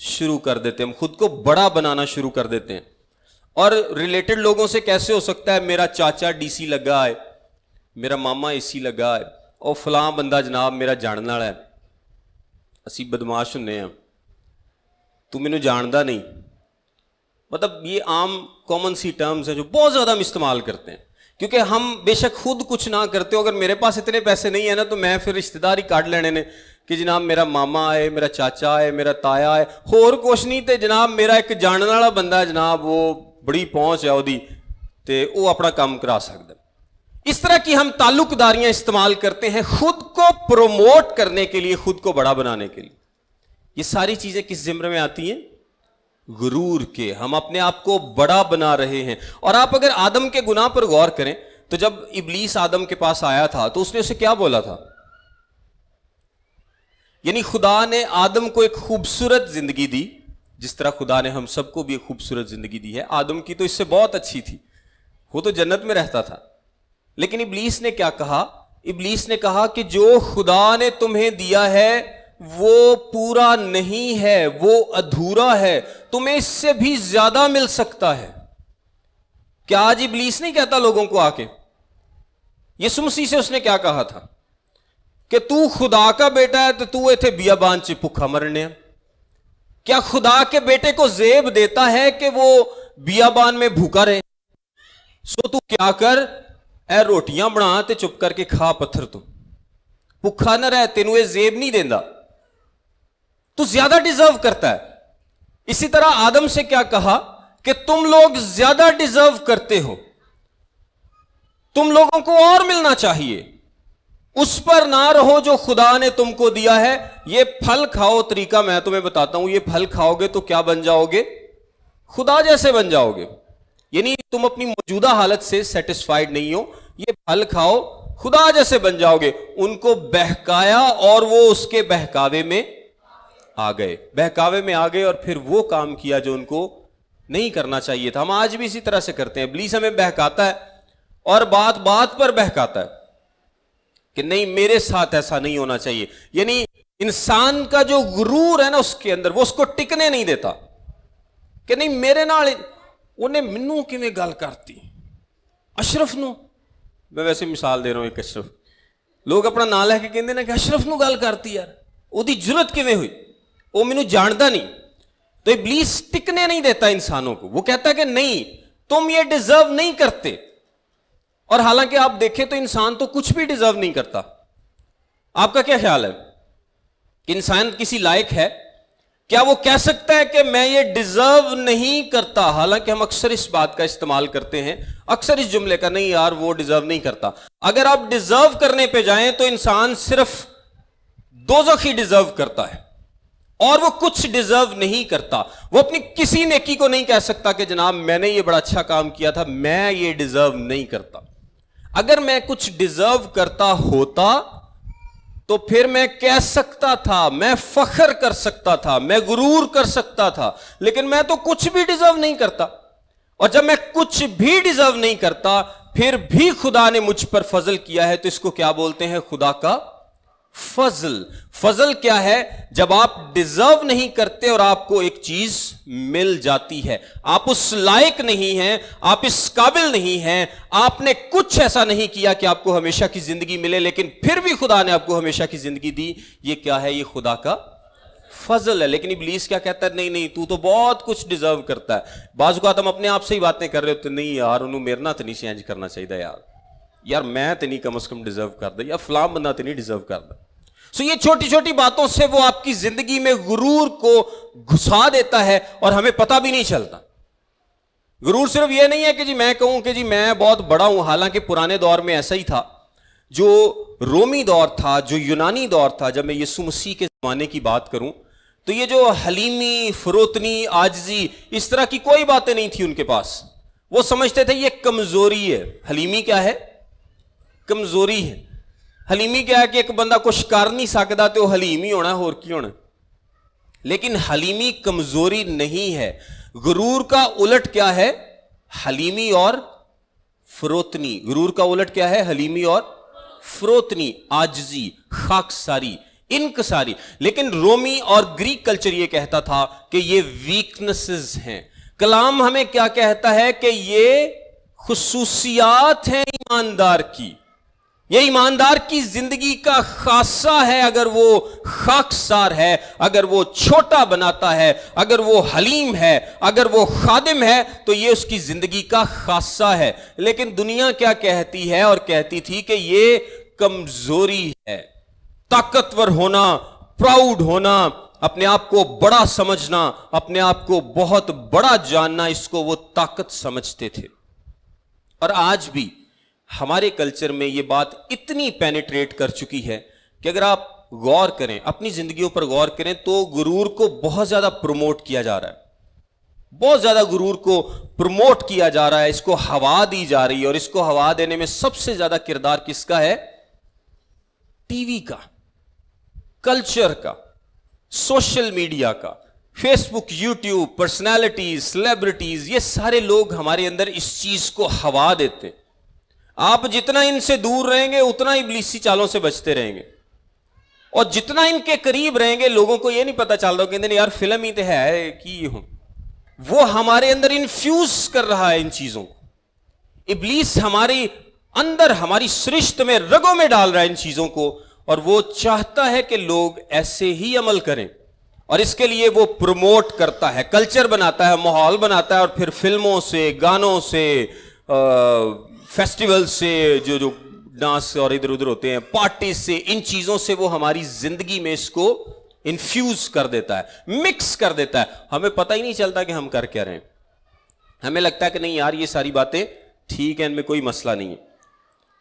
شروع کر دیتے ہیں, ہم خود کو بڑا بنانا شروع کر دیتے ہیں. اور ریلیٹڈ لوگوں سے کیسے ہو سکتا ہے میرا چاچا ڈی سی لگا ہے, میرا ماما اے سی لگا ہے, اور فلاں بندہ جناب میرا جاننے والا ہے, اسی بدماش ہونے ہیں, تو مینوں جاندا نہیں. مطلب یہ عام کامن سی ٹرمز ہیں جو بہت زیادہ ہم استعمال کرتے ہیں, کیونکہ ہم بے شک خود کچھ نہ کرتے ہو, اگر میرے پاس اتنے پیسے نہیں ہیں نا تو میں پھر رشتہ دار ہی کاٹ لینے نے کہ جناب میرا ماما ہے, میرا چاچا ہے, میرا تایا ہے, ہور کچھ نہیں تے جناب میرا ایک جاننے والا بندہ ہے جناب, وہ بڑی پہنچ ہے وہدی تے وہ اپنا کام کرا سکتا ہے. اس طرح کی ہم تعلق داریاں استعمال کرتے ہیں خود کو پروموٹ کرنے کے لیے, خود کو بڑا بنانے کے لیے. یہ ساری چیزیں کس زمرے میں آتی ہیں؟ غرور کے. ہم اپنے آپ کو بڑا بنا رہے ہیں. اور آپ اگر آدم کے گناہ پر غور کریں تو جب ابلیس آدم کے پاس آیا تھا تو اس نے اسے کیا بولا تھا؟ یعنی خدا نے آدم کو ایک خوبصورت زندگی دی, جس طرح خدا نے ہم سب کو بھی ایک خوبصورت زندگی دی ہے. آدم کی تو اس سے بہت اچھی تھی, وہ تو جنت میں رہتا تھا. لیکن ابلیس نے کیا کہا؟ ابلیس نے کہا کہ جو خدا نے تمہیں دیا ہے وہ پورا نہیں ہے, وہ ادھورا ہے, تمہیں اس سے بھی زیادہ مل سکتا ہے. کیا آج ابلیس نہیں کہتا لوگوں کو آ کے؟ یسوع مسیح سے اس نے کیا کہا تھا کہ تو خدا کا بیٹا ہے تو تو ایتھے بیابان چ بھوکا مرنے. کیا خدا کے بیٹے کو زیب دیتا ہے کہ وہ بیابان میں بھوکا رہے؟ سو تو کیا کر, اے روٹیاں بنا تے چپ کر کے کھا پتھر, تو بھوکا نہ رہ, تینوں یہ زیب نہیں دیندا, تو زیادہ ڈیزرو کرتا ہے. اسی طرح آدم سے کیا کہا کہ تم لوگ زیادہ ڈیزرو کرتے ہو, تم لوگوں کو اور ملنا چاہیے, اس پر نہ رہو جو خدا نے تم کو دیا ہے. یہ پھل کھاؤ, طریقہ میں تمہیں بتاتا ہوں, یہ پھل کھاؤ گے تو کیا بن جاؤ گے؟ خدا جیسے بن جاؤ گے. یعنی تم اپنی موجودہ حالت سے سیٹسفائیڈ نہیں ہو, یہ پھل کھاؤ خدا جیسے بن جاؤ گے. ان کو بہکایا اور وہ اس کے بہکاوے میں آ گئے, بہکاوے میں آ گئے اور پھر وہ کام کیا جو ان کو نہیں کرنا چاہیے تھا. ہم آج بھی اسی طرح سے کرتے ہیں. ابلیس ہمیں بہکاتا ہے اور بات بات پر بہکاتا ہے کہ نہیں میرے ساتھ ایسا نہیں ہونا چاہیے. یعنی انسان کا جو غرور ہے نا اس کے اندر, وہ اس کو ٹکنے نہیں دیتا کہ نہیں میرے نال انہیں منوں کیویں گل کرتی, اشرف نو, میں ویسے مثال دے رہا ہوں ایک اشرف, لوگ اپنا نام لے کے کہندے نا کہ اشرف نو گل کرتی یار, وہ دی جرت کیویں ہوئی, وہ مینوں جاندا نہیں. تو ابلیس ٹکنے نہیں دیتا انسانوں کو, وہ کہتا ہے کہ نہیں تم یہ ڈیزرو نہیں کرتے. اور حالانکہ آپ دیکھیں تو انسان تو کچھ بھی ڈیزرو نہیں کرتا. آپ کا کیا خیال ہے کہ انسان کسی لائق ہے؟ کیا وہ کہہ سکتا ہے کہ میں یہ ڈیزرو نہیں کرتا؟ حالانکہ ہم اکثر اس بات کا استعمال کرتے ہیں, اکثر اس جملے کا, نہیں یار وہ ڈیزرو نہیں کرتا. اگر آپ ڈیزرو کرنے پہ جائیں تو انسان صرف دوزخ ہی ڈیزرو کرتا ہے, اور وہ کچھ ڈیزرو نہیں کرتا. وہ اپنی کسی نیکی کو نہیں کہہ سکتا کہ جناب میں نے یہ بڑا اچھا کام کیا تھا, میں یہ ڈیزرو نہیں کرتا. اگر میں کچھ ڈیزرو کرتا ہوتا تو پھر میں کہہ سکتا تھا, میں فخر کر سکتا تھا, میں غرور کر سکتا تھا, لیکن میں تو کچھ بھی ڈیزرو نہیں کرتا. اور جب میں کچھ بھی ڈیزرو نہیں کرتا پھر بھی خدا نے مجھ پر فضل کیا ہے, تو اس کو کیا بولتے ہیں؟ خدا کا فضل. فضل کیا ہے؟ جب آپ ڈیزرو نہیں کرتے اور آپ کو ایک چیز مل جاتی ہے. آپ اس لائق نہیں ہیں, آپ اس قابل نہیں ہیں, آپ نے کچھ ایسا نہیں کیا کہ آپ کو ہمیشہ کی زندگی ملے, لیکن پھر بھی خدا نے آپ کو ہمیشہ کی زندگی دی. یہ کیا ہے؟ یہ خدا کا فضل ہے. لیکن ابلیس کیا کہتا ہے؟ نہیں تو تو بہت کچھ ڈیزرو کرتا ہے. بعض اوقات ہم اپنے آپ سے ہی باتیں کر رہے ہوتے, نہیں یار انہوں میرے نہ تو نہیں چینج کرنا چاہیے, یار میں تو نہیں کم از کم ڈیزرو کردا, یا فلاں بندہ تو نہیں ڈیزرو کردا. سو یہ چھوٹی چھوٹی باتوں سے وہ آپ کی زندگی میں غرور کو گھسا دیتا ہے اور ہمیں پتہ بھی نہیں چلتا. غرور صرف یہ نہیں ہے کہ جی میں کہوں کہ جی میں بہت بڑا ہوں, حالانکہ پرانے دور میں ایسا ہی تھا. جو رومی دور تھا, جو یونانی دور تھا, جب میں یسوع مسیح کے زمانے کی بات کروں تو یہ جو حلیمی, فروتنی, عاجزی, اس طرح کی کوئی باتیں نہیں تھی ان کے پاس. وہ سمجھتے تھے یہ کمزوری ہے. حلیمی کیا ہے؟ کمزوری ہے. حلیمی کیا ہے کہ ایک بندہ کچھ کر نہیں سکتا تو وہ حلیم ہی ہونا, اور کی ہونا. لیکن حلیمی کمزوری نہیں ہے. غرور کا الٹ کیا ہے؟ حلیمی اور فروتنی. غرور کا الٹ کیا ہے؟ حلیمی اور فروتنی, عاجزی, خاکساری. انکساری. لیکن رومی اور گریک کلچر یہ کہتا تھا کہ یہ ویکنسز ہیں. کلام ہمیں کیا کہتا ہے کہ یہ خصوصیات ہیں ایماندار کی. یہ ایماندار کی زندگی کا خاصہ ہے. اگر وہ خاکسار ہے، اگر وہ چھوٹا بناتا ہے، اگر وہ حلیم ہے، اگر وہ خادم ہے، تو یہ اس کی زندگی کا خاصہ ہے. لیکن دنیا کیا کہتی ہے اور کہتی تھی کہ یہ کمزوری ہے. طاقتور ہونا، پراؤڈ ہونا، اپنے آپ کو بڑا سمجھنا، اپنے آپ کو بہت بڑا جاننا، اس کو وہ طاقت سمجھتے تھے. اور آج بھی ہمارے کلچر میں یہ بات اتنی پینیٹریٹ کر چکی ہے کہ اگر آپ غور کریں، اپنی زندگیوں پر غور کریں، تو غرور کو بہت زیادہ پروموٹ کیا جا رہا ہے. بہت زیادہ غرور کو پروموٹ کیا جا رہا ہے، اس کو ہوا دی جا رہی ہے. اور اس کو ہوا دینے میں سب سے زیادہ کردار کس کا ہے؟ ٹی وی کا، کلچر کا، سوشل میڈیا کا. فیس بک، یوٹیوب، پرسنالٹیز، سیلیبریٹیز، یہ سارے لوگ ہمارے اندر اس چیز کو ہوا دیتے ہیں. آپ جتنا ان سے دور رہیں گے اتنا ابلیسی چالوں سے بچتے رہیں گے، اور جتنا ان کے قریب رہیں گے لوگوں کو یہ نہیں پتا چلتا، کہتے ہیں یار فلم ہی تو ہے کی ہوں. وہ ہمارے اندر انفیوز کر رہا ہے ان چیزوں کو. ابلیس ہماری اندر، ہماری سرشت میں، رگوں میں ڈال رہا ہے ان چیزوں کو، اور وہ چاہتا ہے کہ لوگ ایسے ہی عمل کریں. اور اس کے لیے وہ پروموٹ کرتا ہے، کلچر بناتا ہے، ماحول بناتا ہے، اور پھر فلموں سے، گانوں سے، فیسٹیول سے، جو ڈانس اور ادھر ادھر ہوتے ہیں، پارٹی سے، ان چیزوں سے وہ ہماری زندگی میں اس کو انفیوز کر دیتا ہے، مکس کر دیتا ہے. ہمیں پتہ ہی نہیں چلتا کہ ہم کر کیا رہے ہیں. ہمیں لگتا ہے کہ نہیں یار یہ ساری باتیں ٹھیک ہیں، ان میں کوئی مسئلہ نہیں ہے.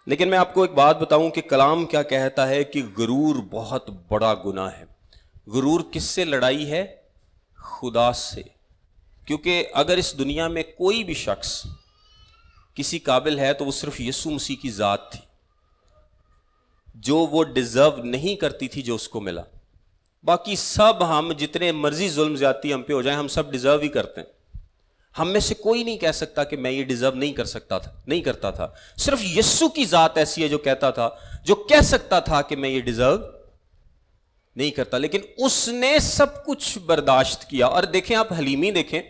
لیکن میں آپ کو ایک بات بتاؤں کہ کلام کیا کہتا ہے کہ غرور بہت بڑا گناہ ہے. غرور کس سے لڑائی ہے؟ خدا سے. کیونکہ اگر اس دنیا میں کوئی بھی شخص کسی قابل ہے تو وہ صرف یسوع مسیح کی ذات تھی، جو وہ ڈیزرو نہیں کرتی تھی جو اس کو ملا. باقی سب ہم جتنے مرضی ظلم زیادتی ہم پہ ہو جائیں، ہم سب ڈیزرو ہی کرتے ہیں. ہم میں سے کوئی نہیں کہہ سکتا کہ میں یہ ڈیزرو نہیں کر سکتا تھا، نہیں کرتا تھا. صرف یسوع کی ذات ایسی ہے جو کہتا تھا، جو کہہ سکتا تھا کہ میں یہ ڈیزرو نہیں کرتا. لیکن اس نے سب کچھ برداشت کیا. اور دیکھیں آپ حلیمی دیکھیں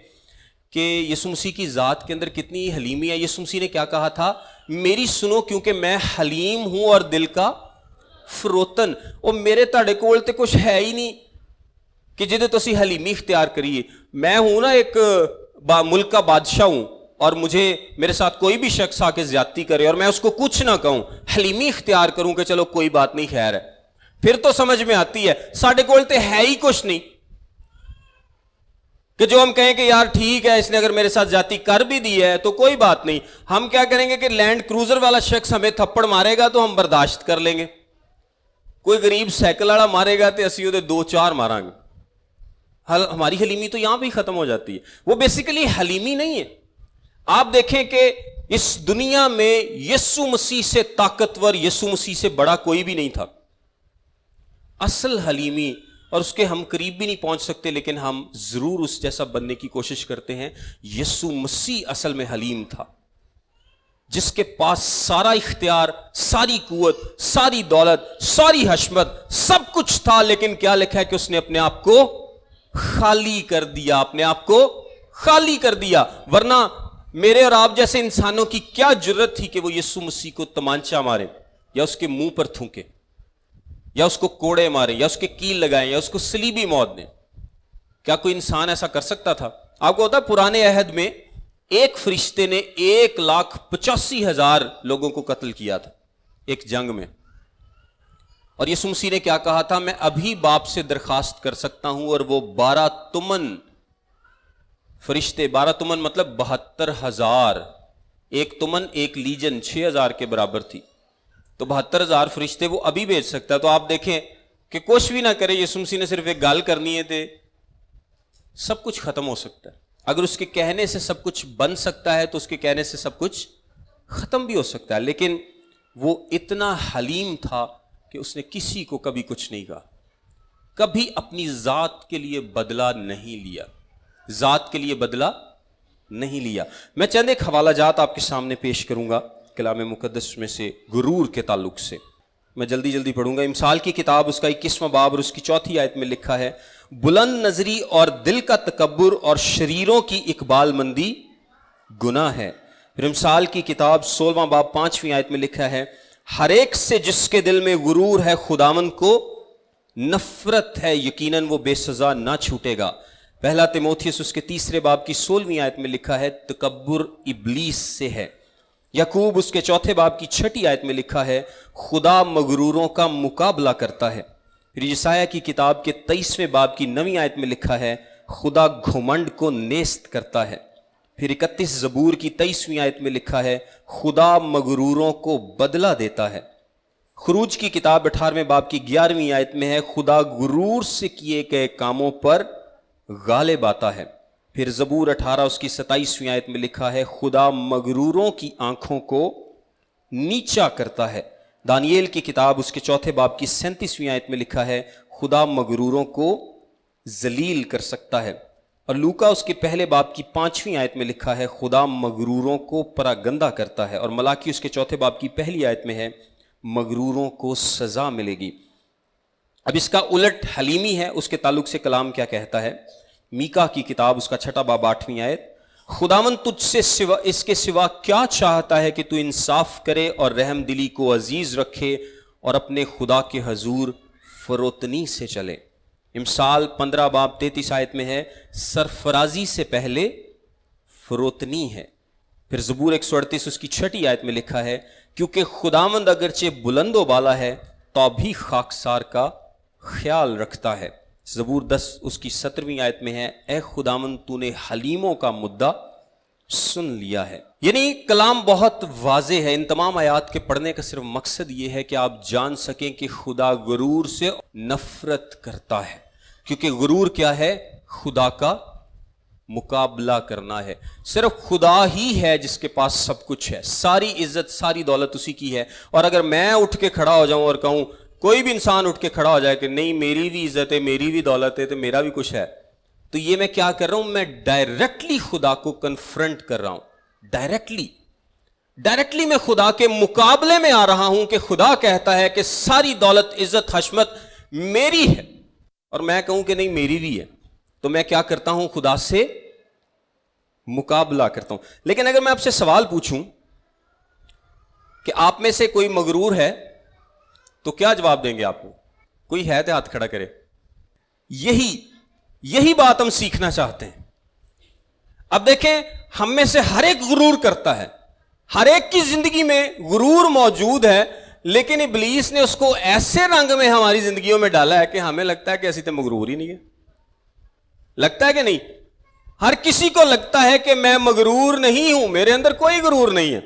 کہ یسوع مسیح کی ذات کے اندر کتنی حلیمی ہے. یسوع مسیح نے کیا کہا تھا؟ میری سنو کیونکہ میں حلیم ہوں اور دل کا فروتن. اور میرے تاڑے کول تے کچھ ہے ہی نہیں کہ جدے تسی حلیمی اختیار کریے. میں ہوں نا ایک ملک کا بادشاہ ہوں، اور مجھے میرے ساتھ کوئی بھی شخص آ کے زیادتی کرے اور میں اس کو کچھ نہ کہوں، حلیمی اختیار کروں کہ چلو کوئی بات نہیں، خیر ہے، پھر تو سمجھ میں آتی ہے. ساڑھے کول تے ہے ہی کچھ نہیں کہ جو ہم کہیں کہ یار ٹھیک ہے اس نے اگر میرے ساتھ زیادتی کر بھی دی ہے تو کوئی بات نہیں. ہم کیا کریں گے کہ لینڈ کروزر والا شخص ہمیں تھپڑ مارے گا تو ہم برداشت کر لیں گے. کوئی غریب سائیکل والا مارے گا تو اسی وہ 2-4 مارا گے. ہماری حلیمی تو یہاں بھی ختم ہو جاتی ہے. وہ بیسیکلی حلیمی نہیں ہے. آپ دیکھیں کہ اس دنیا میں یسوع مسیح سے طاقتور، یسوع مسیح سے بڑا کوئی بھی نہیں تھا. اصل حلیمی، اور اس کے ہم قریب بھی نہیں پہنچ سکتے، لیکن ہم ضرور اس جیسا بننے کی کوشش کرتے ہیں. یسوع مسیح اصل میں حلیم تھا، جس کے پاس سارا اختیار، ساری قوت، ساری دولت، ساری حشمت، سب کچھ تھا. لیکن کیا لکھا ہے کہ اس نے اپنے آپ کو خالی کر دیا، اپنے آپ کو خالی کر دیا. ورنہ میرے اور آپ جیسے انسانوں کی کیا جرت تھی کہ وہ یسوع مسیح کو تمانچہ مارے، یا اس کے منہ پر تھونکے، یا اس کو کوڑے ماریں، یا اس کے کیل لگائیں، یا اس کو صلیبی موت دیں. کیا کوئی انسان ایسا کر سکتا تھا؟ آپ کو پتا ہے پرانے عہد میں ایک فرشتے نے 1,85,000 لوگوں کو قتل کیا تھا ایک جنگ میں. اور یسوع مسیح نے کیا کہا تھا؟ میں ابھی باپ سے درخواست کر سکتا ہوں اور وہ 12 تمن فرشتے، 12 تمن مطلب 72,000، ایک تمن ایک لیجن 6,000 کے برابر تھی، تو 72,000 فرشتے وہ ابھی بھیج سکتا ہے. تو آپ دیکھیں کہ کچھ بھی نہ کرے، یسوع مسیح نے صرف ایک گال کرنی ہے تو سب کچھ ختم ہو سکتا ہے. اگر اس کے کہنے سے سب کچھ بن سکتا ہے تو اس کے کہنے سے سب کچھ ختم بھی ہو سکتا ہے. لیکن وہ اتنا حلیم تھا کہ اس نے کسی کو کبھی کچھ نہیں کہا، کبھی اپنی ذات کے لیے بدلہ نہیں لیا، ذات کے لیے بدلہ نہیں لیا. میں چند ایک حوالہ جات آپ کے سامنے پیش کروں گا کلام مقدس میں سے غرور کے تعلق سے. میں جلدی جلدی پڑھوں گا. امثال کی کتاب اس کا 21واں باب اور اس کی 4 آیت میں لکھا ہے بلند نظری اور دل کا تکبر اور شریروں کی اقبال مندی گناہ ہے. پھر امثال کی کتاب 16واں باب 5ویں آیت میں لکھا ہے ہر ایک سے جس کے دل میں غرور ہے خداوند کو نفرت ہے یقیناً وہ بے سزا نہ چھوٹے گا. پہلا تیموتھیوس اس کے 3 باب کی 16ویں آیت میں لکھا ہے تکبر ابلیس سے ہے. یعقوب اس کے 4 باب کی 6 آیت میں لکھا ہے خدا مغروروں کا مقابلہ کرتا ہے. پھر یسایہ کی کتاب کے 23ویں باب کی 9ویں آیت میں لکھا ہے خدا گھمنڈ کو نیست کرتا ہے. پھر 31 زبور کی 23ویں آیت میں لکھا ہے خدا مغروروں کو بدلہ دیتا ہے. خروج کی کتاب 18ویں باب کی 11ویں آیت میں ہے خدا غرور سے کیے گئے کاموں پر غالب آتا ہے. پھر زبور 18 اس کی 27ویں آیت میں لکھا ہے خدا مغروروں کی آنکھوں کو نیچا کرتا ہے. دانییل کی کتاب اس کے 4 باب کی 37ویں آیت میں لکھا ہے خدا مغروروں کو ذلیل کر سکتا ہے. اور لوکا اس کے 1 باب کی 5ویں آیت میں لکھا ہے خدا مغروروں کو پراگندہ کرتا ہے. اور ملاکی اس کے 4 باب کی 1 آیت میں ہے مغروروں کو سزا ملے گی. اب اس کا الٹ حلیمی ہے, اس کے تعلق سے کلام کیا کہتا ہے. میکا کی کتاب اس کا 6 باب 8ویں آیت خداوند تجھ سے سوا اس کے سوا کیا چاہتا ہے کہ تو انصاف کرے اور رحم دلی کو عزیز رکھے اور اپنے خدا کے حضور فروتنی سے چلے. امثال 15 باب 33 آیت میں ہے سرفرازی سے پہلے فروتنی ہے. پھر زبور 138 اس کی 6 آیت میں لکھا ہے کیونکہ خداوند اگرچہ بلند و بالا ہے تو بھی خاکسار کا خیال رکھتا ہے. زبور 10 اس کی 17ویں آیت میں ہے اے خداوند تو نے حلیموں کا مدعا سن لیا ہے. یعنی کلام بہت واضح ہے. ان تمام آیات کے پڑھنے کا صرف مقصد یہ ہے کہ آپ جان سکیں کہ خدا غرور سے نفرت کرتا ہے, کیونکہ غرور کیا ہے؟ خدا کا مقابلہ کرنا ہے. صرف خدا ہی ہے جس کے پاس سب کچھ ہے, ساری عزت ساری دولت اسی کی ہے. اور اگر میں اٹھ کے کھڑا ہو جاؤں اور کہوں, کوئی بھی انسان اٹھ کے کھڑا ہو جائے کہ نہیں میری بھی عزت ہے, میری بھی دولت ہے, تو میرا بھی کچھ ہے, تو یہ میں کیا کر رہا ہوں؟ میں ڈائریکٹلی خدا کو کنفرنٹ کر رہا ہوں. ڈائریکٹلی میں خدا کے مقابلے میں آ رہا ہوں کہ خدا کہتا ہے کہ ساری دولت عزت حشمت میری ہے, اور میں کہوں کہ نہیں میری بھی ہے, تو میں کیا کرتا ہوں؟ خدا سے مقابلہ کرتا ہوں. لیکن اگر میں آپ سے سوال پوچھوں کہ آپ میں سے کوئی مغرور ہے تو کیا جواب دیں گے آپ کو؟ کوئی ہے تو ہاتھ کھڑا کرے. یہی بات ہم سیکھنا چاہتے ہیں. اب دیکھیں, ہم میں سے ہر ایک غرور کرتا ہے, ہر ایک کی زندگی میں غرور موجود ہے, لیکن ابلیس نے اس کو ایسے رنگ میں ہماری زندگیوں میں ڈالا ہے کہ ہمیں لگتا ہے کہ ایسی تو مغرور ہی نہیں ہے. لگتا ہے کہ نہیں؟ ہر کسی کو لگتا ہے کہ میں مغرور نہیں ہوں, میرے اندر کوئی غرور نہیں ہے,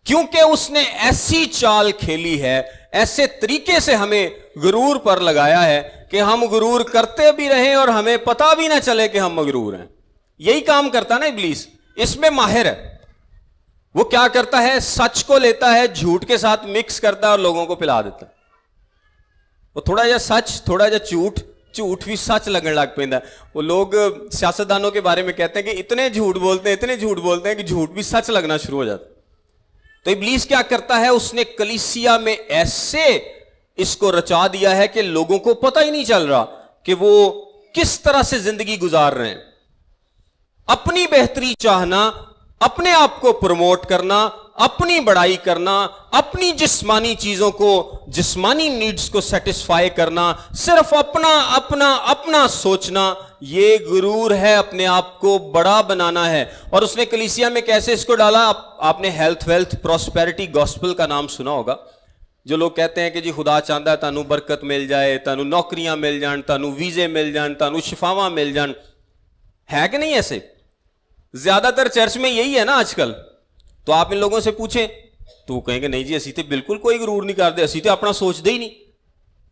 کیونکہ اس نے ایسی چال کھیلی ہے, ایسے طریقے سے ہمیں غرور پر لگایا ہے کہ ہم غرور کرتے بھی رہیں اور ہمیں پتہ بھی نہ چلے کہ ہم مغرور ہیں. یہی کام کرتا نا ابلیس, اس میں ماہر ہے. وہ کیا کرتا ہے؟ سچ کو لیتا ہے, جھوٹ کے ساتھ مکس کرتا ہے اور لوگوں کو پلا دیتا ہے. وہ تھوڑا جا سچ تھوڑا جا جھوٹ بھی سچ لگنے لگ پیندا ہے. وہ لوگ سیاستدانوں کے بارے میں کہتے ہیں کہ اتنے جھوٹ بولتے ہیں کہ جھوٹ بھی سچ لگنا شروع ہو جاتا ہے. تو ابلیس کیا کرتا ہے؟ اس نے کلیسیا میں ایسے اس کو رچا دیا ہے کہ لوگوں کو پتہ ہی نہیں چل رہا کہ وہ کس طرح سے زندگی گزار رہے ہیں. اپنی بہتری چاہنا, اپنے آپ کو پروموٹ کرنا, اپنی بڑائی کرنا, اپنی جسمانی چیزوں کو, جسمانی نیڈز کو سیٹسفائی کرنا, صرف اپنا سوچنا, یہ غرور ہے, اپنے آپ کو بڑا بنانا ہے. اور اس نے کلیسیا میں کیسے اس کو ڈالا؟ آپ نے ہیلتھ ویلتھ پراسپیرٹی گاسپل کا نام سنا ہوگا. جو لوگ کہتے ہیں کہ جی خدا چاہتا ہے تانوں برکت مل جائے, تانوں نوکریاں مل جان, تانوں ویزے مل جان, تانوں شفاواں مل جان. ہے کہ نہیں ایسے؟ زیادہ تر چرچ میں یہی ہے نا آج کل. تو آپ ان لوگوں سے پوچھیں تو وہ کہیں گے نہیں جی اسی تو بالکل کوئی غرور نہیں کرتے, اسی تو اپنا سوچ دے ہی نہیں.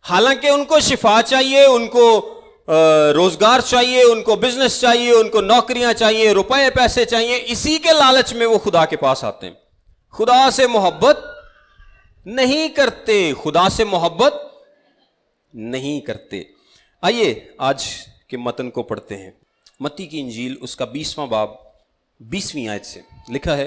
حالانکہ ان کو شفا چاہیے, ان کو روزگار چاہیے, ان کو بزنس چاہیے, ان کو نوکریاں چاہیے, روپے پیسے چاہیے. اسی کے لالچ میں وہ خدا کے پاس آتے ہیں. خدا سے محبت نہیں کرتے, خدا سے محبت نہیں کرتے. آئیے آج کے متن کو پڑھتے ہیں. متی کی انجیل اس کا 20واں باب 20ویں آیت سے لکھا ہے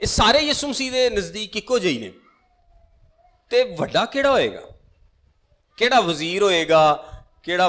ਇਹ ਸਾਰੇ ਯਿਸੂ ਮਸੀਹ ਦੇ ਨਜ਼ਦੀਕ ਇੱਕੋ ਜਿਹੇ ਨੇ। ਤੇ ਵੱਡਾ ਕਿਹੜਾ ਹੋਏਗਾ, ਕਿਹੜਾ ਵਜ਼ੀਰ ਹੋਏਗਾ, ਕਿਹੜਾ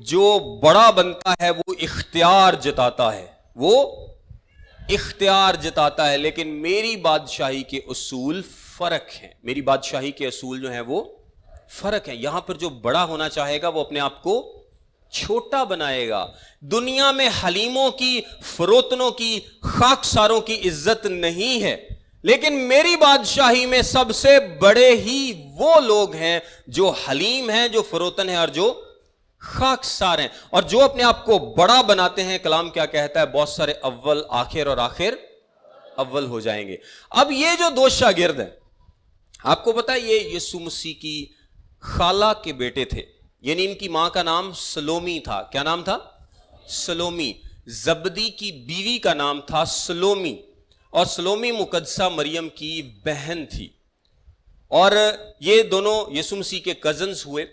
جو بڑا بنتا ہے وہ اختیار جتاتا ہے، وہ اختیار جتاتا ہے، لیکن میری بادشاہی کے اصول فرق ہیں، میری بادشاہی کے اصول جو ہیں وہ فرق ہیں۔ یہاں پر جو بڑا ہونا چاہے گا وہ اپنے آپ کو چھوٹا بنائے گا۔ دنیا میں حلیموں کی، فروتنوں کی، خاکساروں کی عزت نہیں ہے، لیکن میری بادشاہی میں سب سے بڑے ہی وہ لوگ ہیں جو حلیم ہیں، جو فروتن ہیں اور جو خاکسار ہیں، اور جو اپنے آپ کو بڑا بناتے ہیں۔ کلام کیا کہتا ہے؟ بہت سارے اول آخر اور آخر اول ہو جائیں گے۔ اب یہ جو دو شاگرد ہیں، آپ کو پتا ہے یہ یسوع مسیح کی خالہ کے بیٹے تھے، یعنی ان کی ماں کا نام سلومی تھا۔ کیا نام تھا؟ سلومی۔ زبدی کی بیوی کا نام تھا سلومی، اور سلومی مقدسہ مریم کی بہن تھی، اور یہ دونوں یسوع مسیح کے کزنز ہوئے۔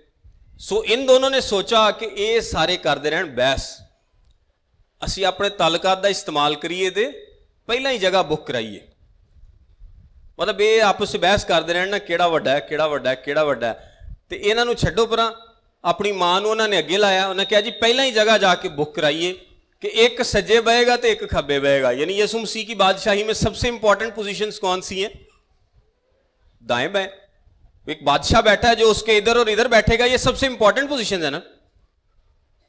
سو ان دونوں نے سوچا کہ اے سارے کر دے رہن بحث، اسی اپنے تعلقات دا استعمال کریے دے پہلا ہی جگہ بک کرائیے، مطلب یہ آپس سے بحث کر دے رہن نا کیڑا وڈا ہے، کیڑا وڈا ہے، کیڑا وڈا ہے، تے انہاں نوں چھڈو پراں۔ اپنی ماں نوں انہاں نے اگے لایا، انہاں نے کہا جی پہلا ہی جگہ جا کے بک کرائیے کہ ایک سجے بہے گا تو ایک کھبے بہے گا۔ یعنی یسوع مسیح کی بادشاہی میں سب سے امپورٹنٹ پوزیشنز کون سی ہیں؟ دائیں بائیں۔ ایک بادشاہ بیٹھا ہے جو اس کے ادھر اور ادھر بیٹھے گا، یہ سب سے امپورٹنٹ پوزیشن ہے نا۔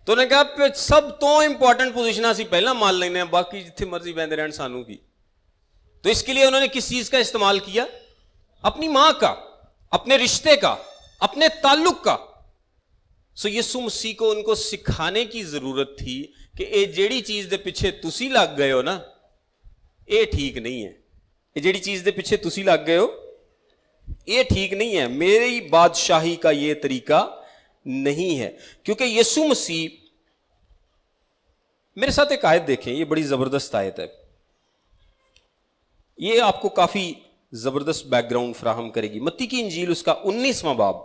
تو انہوں نے کہا سب تو امپورٹنٹ پوزیشن اسی پہلا مان لینے ہیں، باقی جتنے مرضی بہندے رہن سانوں کی۔ تو اس کے لیے انہوں نے کس چیز کا استعمال کیا؟ اپنی ماں کا، اپنے رشتے کا، اپنے تعلق کا۔ سو یسوع مسیح کو ان کو سکھانے کی ضرورت تھی کہ اے جیڑی چیز دے پیچھے تسی لگ گئے ہو نا، اے ٹھیک نہیں ہے۔ اے جیڑی چیز دے پیچھے تسی لگ گئے ہو یہ ٹھیک نہیں ہے، میری بادشاہی کا یہ طریقہ نہیں ہے۔ کیونکہ یسوع مسیح، میرے ساتھ ایک آیت دیکھیں، یہ بڑی زبردست آیت ہے، یہ آپ کو کافی زبردست بیک گراؤنڈ فراہم کرے گی۔ متی کی انجیل اس کا 19واں باب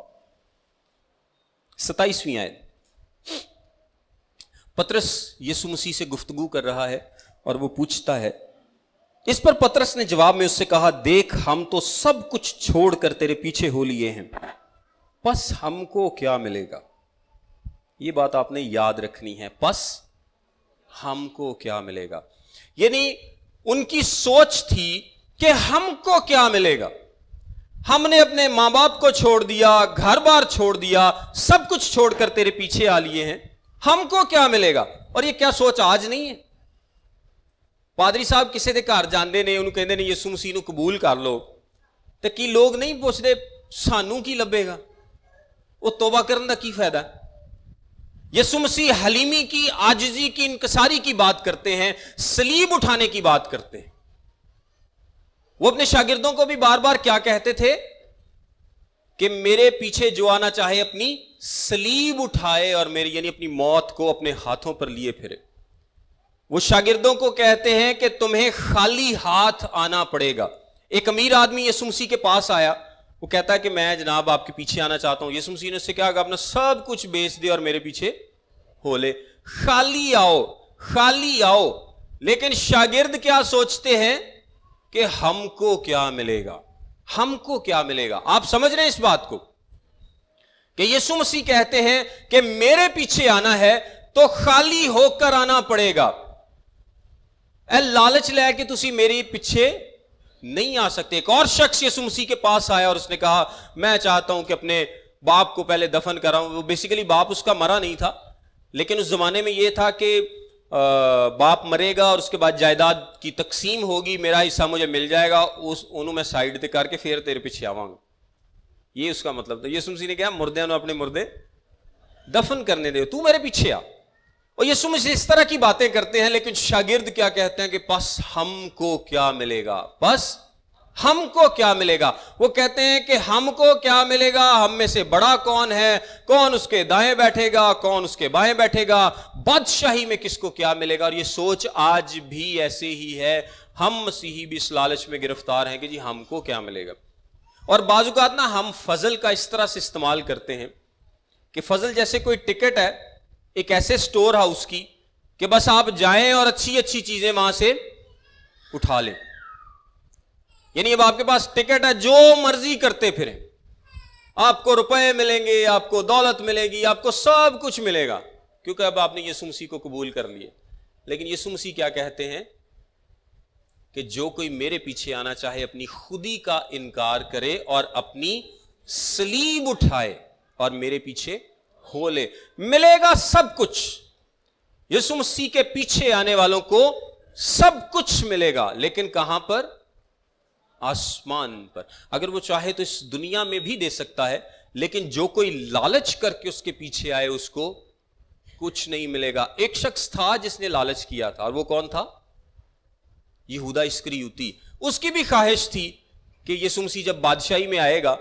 27ویں آیت۔ پطرس یسوع مسیح سے گفتگو کر رہا ہے اور وہ پوچھتا ہے، اس پر پطرس نے جواب میں اس سے کہا، دیکھ ہم تو سب کچھ چھوڑ کر تیرے پیچھے ہو لیے ہیں، پس ہم کو کیا ملے گا؟ یہ بات آپ نے یاد رکھنی ہے، پس ہم کو کیا ملے گا۔ یعنی ان کی سوچ تھی کہ ہم کو کیا ملے گا، ہم نے اپنے ماں باپ کو چھوڑ دیا، گھر بار چھوڑ دیا، سب کچھ چھوڑ کر تیرے پیچھے آ لیے ہیں، ہم کو کیا ملے گا۔ اور یہ کیا سوچ آج نہیں ہے؟ پادری صاحب کسی دے گھر جاندے نے، انہوں کہندے نے یسوع مسیح نو قبول کر لو، تے کی لوگ نہیں پوچھتے سانوں کی لبے گا، وہ توبہ کرن دا کی فائدہ ہے؟ یسوع مسیح حلیمی کی، عاجزی کی، انکساری کی بات کرتے ہیں، صلیب اٹھانے کی بات کرتے ہیں۔ وہ اپنے شاگردوں کو بھی بار بار کیا کہتے تھے کہ میرے پیچھے جو آنا چاہے اپنی صلیب اٹھائے اور میری یعنی اپنی موت کو اپنے ہاتھوں پر لیے پھرے۔ وہ شاگردوں کو کہتے ہیں کہ تمہیں خالی ہاتھ آنا پڑے گا۔ ایک امیر آدمی یسوع مسیح کے پاس آیا، وہ کہتا ہے کہ میں جناب آپ کے پیچھے آنا چاہتا ہوں۔ یسوع مسیح نے اس سے کہا کہ اپنا سب کچھ بیچ دے اور میرے پیچھے ہو لے، خالی آؤ، خالی آؤ۔ لیکن شاگرد کیا سوچتے ہیں کہ ہم کو کیا ملے گا، ہم کو کیا ملے گا۔ آپ سمجھ رہے ہیں اس بات کو کہ یسوع مسیح کہتے ہیں کہ میرے پیچھے آنا ہے تو خالی ہو کر آنا پڑے گا۔ اے لالچ لے کے تسی میری پیچھے نہیں آ سکتے۔ ایک اور شخص یسوع مسیح کے پاس آیا اور اس نے کہا میں چاہتا ہوں کہ اپنے باپ کو پہلے دفن کراؤں۔ وہ بیسیکلی باپ اس کا مرا نہیں تھا، لیکن اس زمانے میں یہ تھا کہ باپ مرے گا اور اس کے بعد جائیداد کی تقسیم ہوگی، میرا حصہ مجھے مل جائے گا، انہوں میں سائیڈ تے کر کے پھر تیرے پیچھے آواں گا۔ یہ اس کا مطلب تھا۔ یسوع مسیح نے کہا مردیاں نو اپنے مردے دفن کرنے دے، تو میرے پیچھے آ۔ اور یسوع مسیح اس طرح کی باتیں کرتے ہیں، لیکن شاگرد کیا کہتے ہیں کہ پس ہم کو کیا ملے گا، پس ہم کو کیا ملے گا۔ وہ کہتے ہیں کہ ہم کو کیا ملے گا، ہم میں سے بڑا کون ہے، کون اس کے دائیں بیٹھے گا، کون اس کے بائیں بیٹھے گا، بادشاہی میں کس کو کیا ملے گا۔ اور یہ سوچ آج بھی ایسے ہی ہے، ہم مسیحی بھی اس لالچ میں گرفتار ہیں کہ جی ہم کو کیا ملے گا۔ اور بعض اوقات نا ہم فضل کا اس طرح سے استعمال کرتے ہیں کہ فضل جیسے کوئی ٹکٹ ہے ایک ایسے سٹور ہاؤس کی کہ بس آپ جائیں اور اچھی اچھی چیزیں وہاں سے اٹھا لیں۔ یعنی اب آپ کے پاس ٹکٹ ہے، جو مرضی کرتے پھریں، آپ کو روپے ملیں گے، آپ کو دولت ملے گی، آپ کو سب کچھ ملے گا، کیونکہ اب آپ نے یسوع مسیح کو قبول کر لیے. لیکن یسوع مسیح کیا کہتے ہیں کہ جو کوئی میرے پیچھے آنا چاہے اپنی خودی کا انکار کرے اور اپنی صلیب اٹھائے اور میرے پیچھے ہو لے. ملے گا سب کچھ. یسوع مسیح کے پیچھے آنے والوں کو سب کچھ ملے گا, لیکن کہاں پر؟ آسمان پر. اگر وہ چاہے تو اس دنیا میں بھی دے سکتا ہے, لیکن جو کوئی لالچ کر کے اس کے پیچھے آئے اس کو کچھ نہیں ملے گا. ایک شخص تھا جس نے لالچ کیا تھا, اور وہ کون تھا؟ یہودا اسکریوتی. اس کی بھی خواہش تھی کہ یسوع مسیح جب بادشاہی میں آئے گا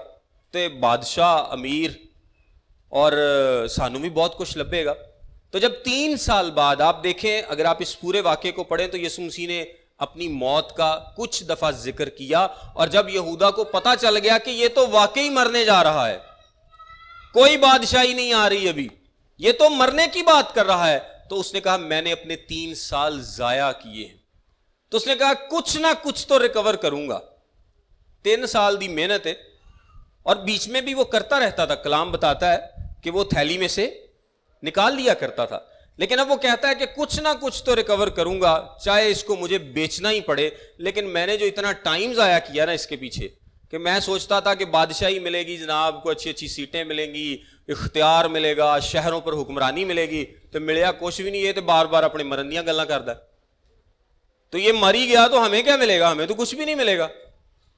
تو بادشاہ امیر اور سانو بھی بہت کچھ لبے گا. تو جب 3 سال بعد آپ دیکھیں, اگر آپ اس پورے واقعے کو پڑھیں تو یسوع مسیح نے اپنی موت کا کچھ دفعہ ذکر کیا, اور جب یہودا کو پتا چل گیا کہ یہ تو واقعی مرنے جا رہا ہے, کوئی بادشاہی نہیں آ رہی ابھی, یہ تو مرنے کی بات کر رہا ہے, تو اس نے کہا میں نے اپنے 3 سال ضائع کیے ہیں. تو اس نے کہا کچھ نہ کچھ تو ریکور کروں گا. 3 سال دی محنت ہے, اور بیچ میں بھی وہ کرتا رہتا تھا. کلام بتاتا ہے کہ وہ تھیلی میں سے نکال لیا کرتا تھا, لیکن اب وہ کہتا ہے کہ کچھ نہ کچھ تو ریکور کروں گا, چاہے اس کو مجھے بیچنا ہی پڑے. لیکن میں نے جو اتنا ٹائم ضائع کیا نا اس کے پیچھے, کہ میں سوچتا تھا کہ بادشاہی ملے گی جناب کو, اچھی اچھی سیٹیں ملیں گی, اختیار ملے گا, شہروں پر حکمرانی ملے گی, تو ملیا کچھ بھی نہیں ہے. تو بار بار اپنے مرندیاں گلاں کردا ہے, تو یہ مر ہی گیا تو ہمیں کیا ملے گا, ہمیں تو کچھ بھی نہیں ملے گا.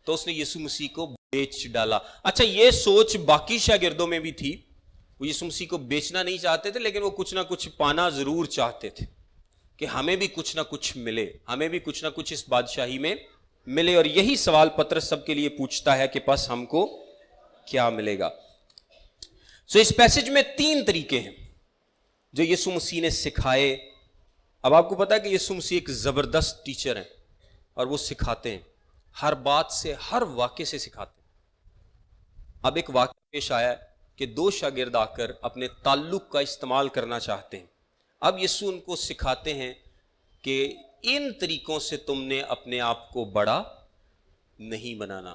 تو اس نے یسوع مسیح کو بیچ ڈالا. اچھا, یہ سوچ باقی شاگردوں میں بھی تھی. وہ یسوع مسیح کو بیچنا نہیں چاہتے تھے, لیکن وہ کچھ نہ کچھ پانا ضرور چاہتے تھے کہ ہمیں بھی کچھ نہ کچھ ملے, ہمیں بھی کچھ نہ کچھ اس بادشاہی میں ملے. اور یہی سوال پطرس سب کے لیے پوچھتا ہے کہ پس ہم کو کیا ملے گا. اس پیسج میں 3 طریقے ہیں جو یسوع مسیح نے سکھائے. اب آپ کو پتا ہے کہ یسوع مسیح ایک زبردست ٹیچر ہیں, اور وہ سکھاتے ہیں, ہر بات سے, ہر واقعے سے سکھاتے ہیں. اب ایک واقعہ پیش آیا ہے کہ 2 شاگرد آ کر اپنے تعلق کا استعمال کرنا چاہتے ہیں. اب یسوع ان کو سکھاتے ہیں کہ ان طریقوں سے تم نے اپنے آپ کو بڑا نہیں بنانا.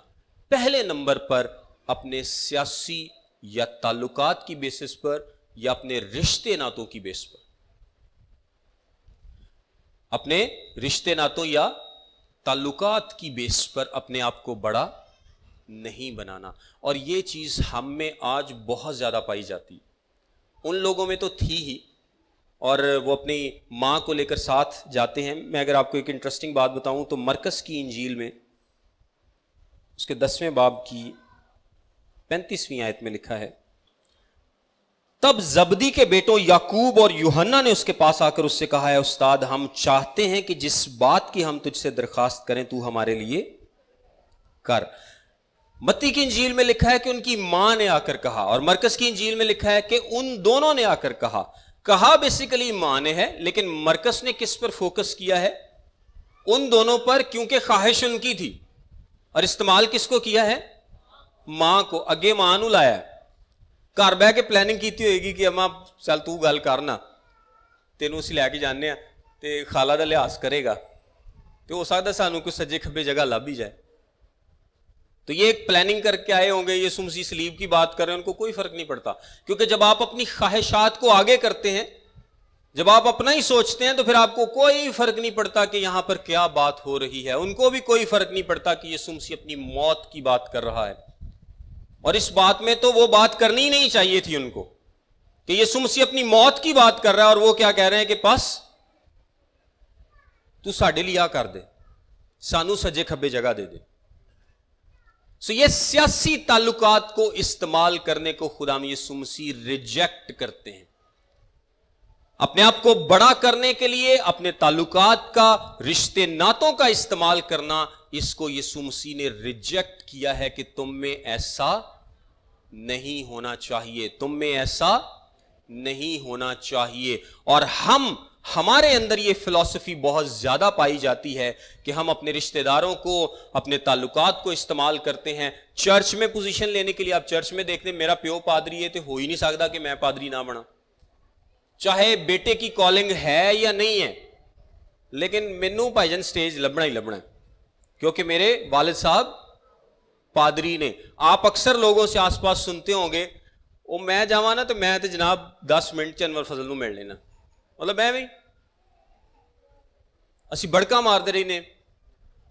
پہلے نمبر پر اپنے سیاسی یا تعلقات کی بیسس پر, یا اپنے رشتے ناتوں کی بیس پر, اپنے رشتے ناتوں یا تعلقات کی بیس پر اپنے آپ کو بڑا نہیں بنانا. اور یہ چیز ہم میں آج بہت زیادہ پائی جاتی. ان لوگوں میں تو تھی ہی, اور وہ اپنی ماں کو لے کر ساتھ جاتے ہیں. میں اگر آپ کو ایک انٹرسٹنگ بات بتاؤں تو مرکز کی انجیل میں اس کے 10ویں باب کی 35ویں آیت میں لکھا ہے, تب زبدی کے بیٹوں یعقوب اور یوحنا نے اس کے پاس آ کر اس سے کہا ہے استاد, ہم چاہتے ہیں کہ جس بات کی ہم تجھ سے درخواست کریں تو ہمارے لیے کر. متی کی انجیل میں لکھا ہے کہ ان کی ماں نے آ کر کہا, اور مرکز کی انجیل میں لکھا ہے کہ ان دونوں نے آ کر کہا. کہا بیسیکلی ماں نے ہے, لیکن مرکز نے کس پر فوکس کیا ہے؟ ان دونوں پر, کیونکہ خواہش ان کی تھی. اور استعمال کس کو کیا ہے؟ ماں کو. اگے ماں نو لایا ہے, گھر بہ کے پلاننگ کیتی ہوئے گی کہ اما چل تو گل کرنا, تینوں اسی لے کے جانے تے خالہ دا لحاظ کرے گا, تو ہو سکتا سانو کوئی سجے کھبے جگہ لب ہی جائے. تو یہ ایک پلاننگ کر کے آئے ہوں گے. یسوع مسیح صلیب کی بات کر رہے ہیں, ان کو کوئی فرق نہیں پڑتا, کیونکہ جب آپ اپنی خواہشات کو آگے کرتے ہیں, جب آپ اپنا ہی سوچتے ہیں, تو پھر آپ کو کوئی فرق نہیں پڑتا کہ یہاں پر کیا بات ہو رہی ہے. ان کو بھی کوئی فرق نہیں پڑتا کہ یسوع مسیح اپنی موت کی بات کر رہا ہے. اور اس بات میں تو وہ بات کرنی ہی نہیں چاہیے تھی ان کو, کہ یسوع مسیح اپنی موت کی بات کر رہا ہے, اور وہ کیا کہہ رہے ہیں کہ پس تو ساڈے لیے آ کر دے, سانو سجے کھبے جگہ دے دے. یہ سیاسی تعلقات کو استعمال کرنے کو خدا یسوع مسیح ریجیکٹ کرتے ہیں. اپنے آپ کو بڑا کرنے کے لیے اپنے تعلقات کا, رشتے ناتوں کا استعمال کرنا, اس کو یسوع مسیح نے ریجیکٹ کیا ہے کہ تم میں ایسا نہیں ہونا چاہیے, تم میں ایسا نہیں ہونا چاہیے. اور ہمارے اندر یہ فلسفی بہت زیادہ پائی جاتی ہے کہ ہم اپنے رشتہ داروں کو, اپنے تعلقات کو استعمال کرتے ہیں چرچ میں پوزیشن لینے کے لیے. آپ چرچ میں دیکھتے ہیں میرا پیو پادری ہے, تو ہو ہی نہیں سکتا کہ میں پادری نہ بنا, چاہے بیٹے کی کالنگ ہے یا نہیں ہے, لیکن مینوں بھائی جان سٹیج لبنا ہی لبنا ہے, کیونکہ میرے والد صاحب پادری نے. آپ اکثر لوگوں سے آس پاس سنتے ہوں گے, ਉਹ ਮੈਂ ਜਾਵਾਂ ਨਾ, ਤੇ ਮੈਂ ਤੇ ਜਨਾਬ 10 ਮਿੰਟ 'ਚ ਅਨਵਰ ਫਜ਼ਲ ਨੂੰ ਮਿਲ ਲੈਣਾ, ਮਤਲਬ ਮੈਂ ਵੀ ਅਸੀਂ ਬੜਕਾ ਮਾਰਦੇ ਰਹੇ ਨੇ,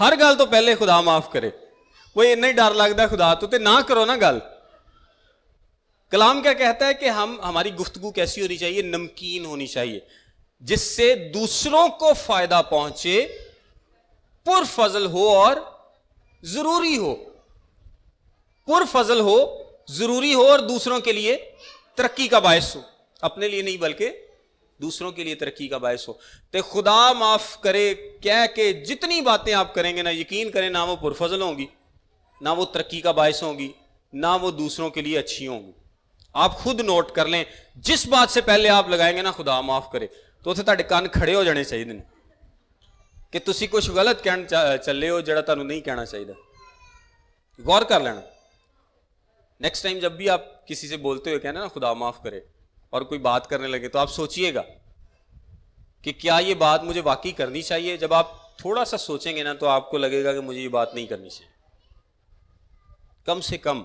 ہر گل تو پہلے خدا معاف کرے. وہ اتنا ہی ڈر لگتا ہے خدا تو نہ کرو نا گل. کلام کیا کہتا ہے کہ ہماری گفتگو کیسی ہونی چاہیے؟ نمکین ہونی چاہیے، جس سے دوسروں کو فائدہ پہنچے، پر فضل ہو اور ضروری ہو. پر فضل ہو، ضروری ہو اور دوسروں کے لیے ترقی کا باعث ہو. اپنے لیے نہیں بلکہ دوسروں کے لیے ترقی کا باعث ہو. تو خدا معاف کرے کہہ کے جتنی باتیں آپ کریں گے نا، یقین کریں نہ وہ پر فضل ہوں گی، نہ وہ ترقی کا باعث ہوں گی، نہ وہ دوسروں کے لیے اچھی ہوں گی. آپ خود نوٹ کر لیں، جس بات سے پہلے آپ لگائیں گے نا خدا معاف کرے، تو اتنے تہاڈے کان کھڑے ہو جانے چاہیے کہ تسی کچھ غلط کہنا چلے ہو جڑا تانوں نہیں کہنا چاہیے. غور کر لینا. نیکسٹ ٹائم جب بھی آپ کسی سے بولتے ہوئے کہنا نا خدا معاف کرے اور کوئی بات کرنے لگے، تو آپ سوچئے گا کہ کیا یہ بات مجھے واقعی کرنی چاہیے. جب آپ تھوڑا سا سوچیں گے نا تو آپ کو لگے گا کہ مجھے یہ بات نہیں کرنی چاہیے. کم سے کم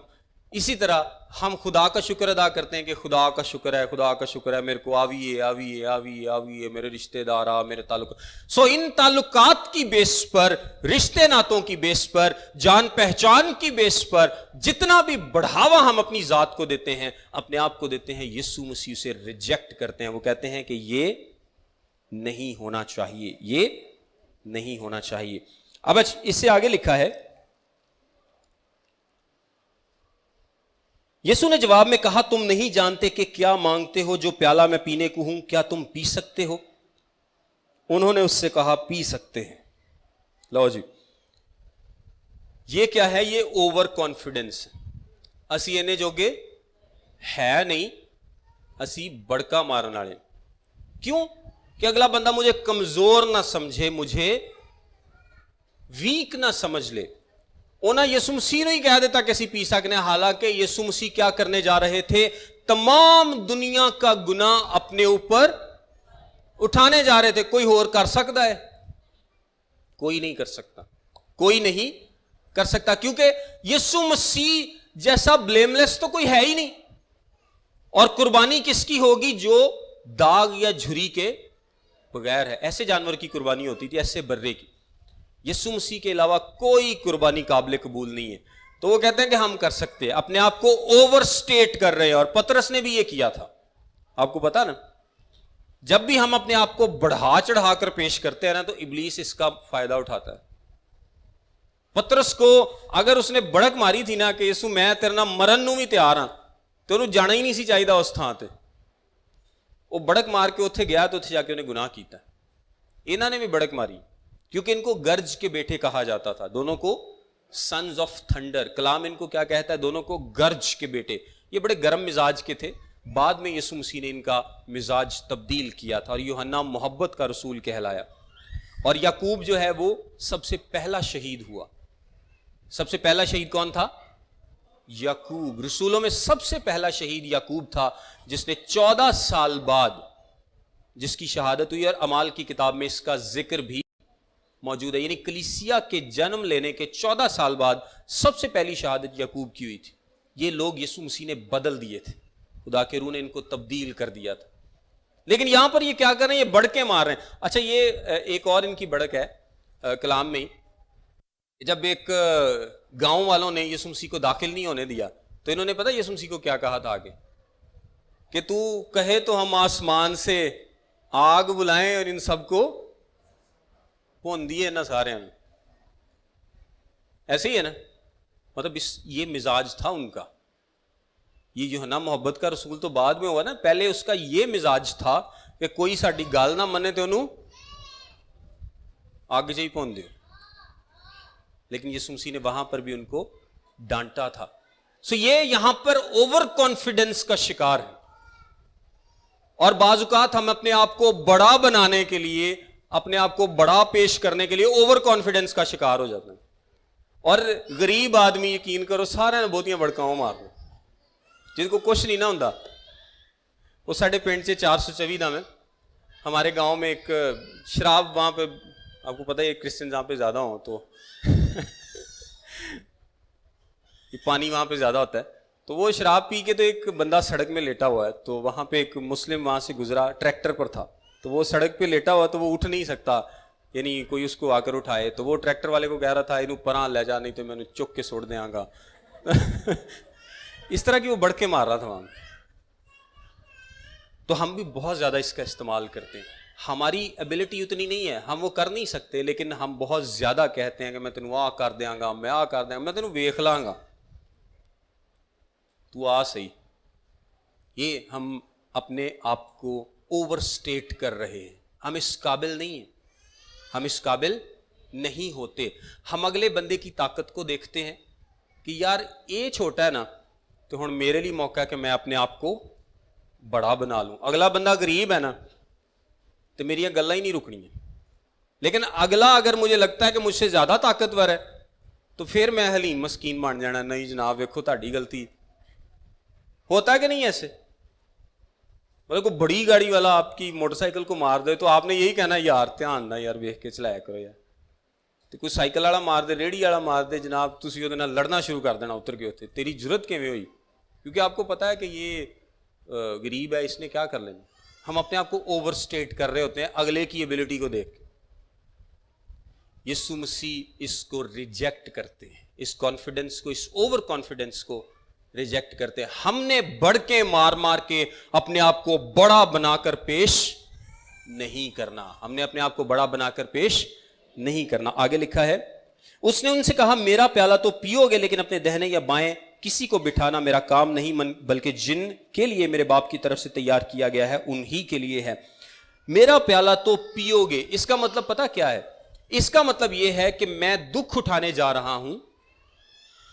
اسی طرح ہم خدا کا شکر ادا کرتے ہیں کہ خدا کا شکر ہے، خدا کا شکر ہے، میرے کو آویے میرے رشتہ دار میرے تعلق. ان تعلقات کی بیس پر، رشتے ناتوں کی بیس پر، جان پہچان کی بیس پر جتنا بھی بڑھاوا ہم اپنی ذات کو دیتے ہیں، اپنے آپ کو دیتے ہیں، یسوع مسیح سے ریجیکٹ کرتے ہیں. وہ کہتے ہیں کہ یہ نہیں ہونا چاہیے، یہ نہیں ہونا چاہیے. اب اس سے آگے لکھا ہے، یسوع نے جواب میں کہا، تم نہیں جانتے کہ کیا مانگتے ہو؟ جو پیالہ میں پینے کو ہوں کیا تم پی سکتے ہو؟ انہوں نے اس سے کہا، پی سکتے ہیں. لو جی، یہ کیا ہے؟ یہ اوور کانفیڈنس. اسی انہیں جوگے ہے نہیں، اسی بڑکا مارن والے. کیوں؟ کہ اگلا بندہ مجھے کمزور نہ سمجھے، مجھے ویک نہ سمجھ لے. انہاں یسوع مسیح نے ہی کہہ دیتا کہ اسی پی سکنے. حالانکہ یسوع مسیح کیا کرنے جا رہے تھے؟ تمام دنیا کا گناہ اپنے اوپر اٹھانے جا رہے تھے. کوئی اور کر سکتا ہے؟ کوئی نہیں کر سکتا، کوئی نہیں کر سکتا. کیونکہ یسوع مسیح جیسا بلیم لیس تو کوئی ہے ہی نہیں. اور قربانی کس کی ہوگی؟ جو داغ یا جھری کے بغیر ہے. ایسے جانور کی قربانی ہوتی تھی، ایسے برے کی. یسوع مسیح کے علاوہ کوئی قربانی قابل قبول نہیں ہے. تو وہ کہتے ہیں کہ ہم کر سکتے ہیں. اپنے آپ کو اوور سٹیٹ کر رہے ہیں. اور پطرس نے بھی یہ کیا تھا. آپ کو پتا نا، جب بھی ہم اپنے آپ کو بڑھا چڑھا کر پیش کرتے ہیں نا تو ابلیس اس کا فائدہ اٹھاتا ہے. پطرس کو اگر اس نے بڑک ماری تھی نا کہ یسوع میں تیرے نال مرن نوں بھی تیار ہاں، تو انہوں جانا ہی نہیں سی چاہیے اس تھان تے. وہ بڑک مار کے اتنے گیا تو اتنے جا کے انہیں گناہ کیتا. انہوں نے بھی بڑک ماری کیونکہ ان کو گرج کے بیٹے کہا جاتا تھا. دونوں کو سنز آف تھنڈر. کلام ان کو کیا کہتا ہے؟ دونوں کو گرج کے بیٹے. یہ بڑے گرم مزاج کے تھے. بعد میں یسوع مسیح نے ان کا مزاج تبدیل کیا تھا اور یوحنا محبت کا رسول کہلایا. اور یعقوب جو ہے وہ سب سے پہلا شہید ہوا. سب سے پہلا شہید کون تھا؟ یعقوب. رسولوں میں سب سے پہلا شہید یعقوب تھا، جس نے 14 سال بعد جس کی شہادت ہوئی. اور اعمال کی کتاب میں اس کا ذکر بھی موجود ہے. یعنی کلیسیا کے جنم لینے کے 14 سال بعد سب سے پہلی شہادت یعقوب کی ہوئی تھی. یہ لوگ یسوع مسیح نے بدل دیے تھے. خدا کے روح نے ان کو تبدیل کر دیا تھا. لیکن یہاں پر یہ کیا کر رہے ہیں؟ یہ بڑکیں مار رہے ہیں. اچھا، یہ ایک اور ان کی بڑک ہے کلام میں. جب ایک گاؤں والوں نے یسوع مسیح کو داخل نہیں ہونے دیا تو انہوں نے پتہ یسوع مسیح کو کیا کہا تھا آگے؟ کہ تو کہے تو ہم آسمان سے آگ بلائیں اور ان سب کو پون دیے نا سارے ہم. ایسے ہی ہے نا، مطلب یہ مزاج تھا ان کا. یہ یوحنا محبت کا رسول تو بعد میں ہوا نا. پہلے اس کا یہ مزاج تھا کہ کوئی ساڈی گل نہ منے تو انہوں آگ جی پون دیو. لیکن یسوع مسیح نے وہاں پر بھی ان کو ڈانٹا تھا. یہ یہاں پر اوور کانفیڈنس کا شکار ہے. اور بعض اوقات ہم اپنے آپ کو بڑا بنانے کے لیے، اپنے آپ کو بڑا پیش کرنے کے لیے اوور کانفیڈنس کا شکار ہو جاتے ہیں. اور غریب آدمی یقین کرو سارے نے بہتیاں بڑکاؤں مارنا، جن کو کچھ نہیں نہ ہوندا. وہ ساڈے پنڈ سے 424 دا میں ہمارے گاؤں میں ایک شراب، وہاں پہ آپ کو پتہ ہے کرسچن جہاں پہ زیادہ ہوں تو پانی وہاں پہ زیادہ ہوتا ہے. تو وہ شراب پی کے تو ایک بندہ سڑک میں لیٹا ہوا ہے. تو وہاں پہ ایک مسلم وہاں سے گزرا، ٹریکٹر پر تھا. تو وہ سڑک پہ لیٹا ہوا تو وہ اٹھ نہیں سکتا. یعنی کوئی اس کو آ کر اٹھائے تو وہ ٹریکٹر والے کو کہہ رہا تھا انہوں پراں لے جا نہیں تو میں نے چک کے سوڑ دیاں گا اس طرح کی وہ بڑھ کے مار رہا تھا وہاں. تو ہم بھی بہت زیادہ اس کا استعمال کرتے ہیں. ہماری ایبلٹی اتنی نہیں ہے, ہم وہ کر نہیں سکتے, لیکن ہم بہت زیادہ کہتے ہیں کہ میں تینوں آ کر دیاں گا, میں آ کر دیاں گا, میں تینوں ویکھ لاں گا, تو آ صحیح. یہ ہم اپنے آپ کو اوور سٹیٹ کر رہے ہیں. ہم اس قابل نہیں ہیں, ہم اس قابل نہیں ہوتے. ہم اگلے بندے کی طاقت کو دیکھتے ہیں کہ یار یہ چھوٹا ہے نا, تو ہن میرے لیے موقع ہے کہ میں اپنے آپ کو بڑا بنا لوں. اگلا بندہ غریب ہے نا تو میری گلاں ہی نہیں رکنی ہیں, لیکن اگلا اگر مجھے لگتا ہے کہ مجھ سے زیادہ طاقتور ہے تو پھر میں حلیم مسکین بن جانا. نہیں جناب ویکھو تہاڈی غلطی. ہوتا ہے کہ نہیں ایسے؟ مطلب کوئی بڑی گاڑی والا آپ کی موٹر سائیکل کو مار دے تو آپ نے یہی کہنا یار دھیان نہ یار ویکھ کے چلایا کرو یار. تو کوئی سائیکل والا مار دے, ریڑھی والا مار دے, جناب تسی اودے نال لڑنا شروع کر دینا اتر کے اتنے. تیری جرت کیویں ہوئی؟ کیونکہ آپ کو پتا ہے کہ یہ غریب ہے, اس نے کیا کر لینا. ہم اپنے آپ کو اوور سٹیٹ کر رہے ہوتے ہیں اگلے کی ایبلٹی کو دیکھ کے. یسوع مسیح اس کو ریجیکٹ کرتے ہیں, اس کانفیڈنس کو, اس اوور کانفیڈنس کو ریجیکٹ کرتے ہیں. ہم نے بڑھ کے مار مار کے اپنے آپ کو بڑا بنا کر پیش نہیں کرنا. ہم نے اپنے آپ کو بڑا بنا کر پیش نہیں کرنا. آگے لکھا ہے اس نے ان سے کہا میرا پیالہ تو پیو گے لیکن اپنے دہنے یا بائیں کسی کو بٹھانا میرا کام نہیں, بلکہ جن کے لیے میرے باپ کی طرف سے تیار کیا گیا ہے انہی کے لیے ہے. میرا پیالہ تو پیو گے, اس کا مطلب پتا کیا ہے؟ اس کا مطلب یہ ہے کہ میں دکھ اٹھانے جا رہا ہوں,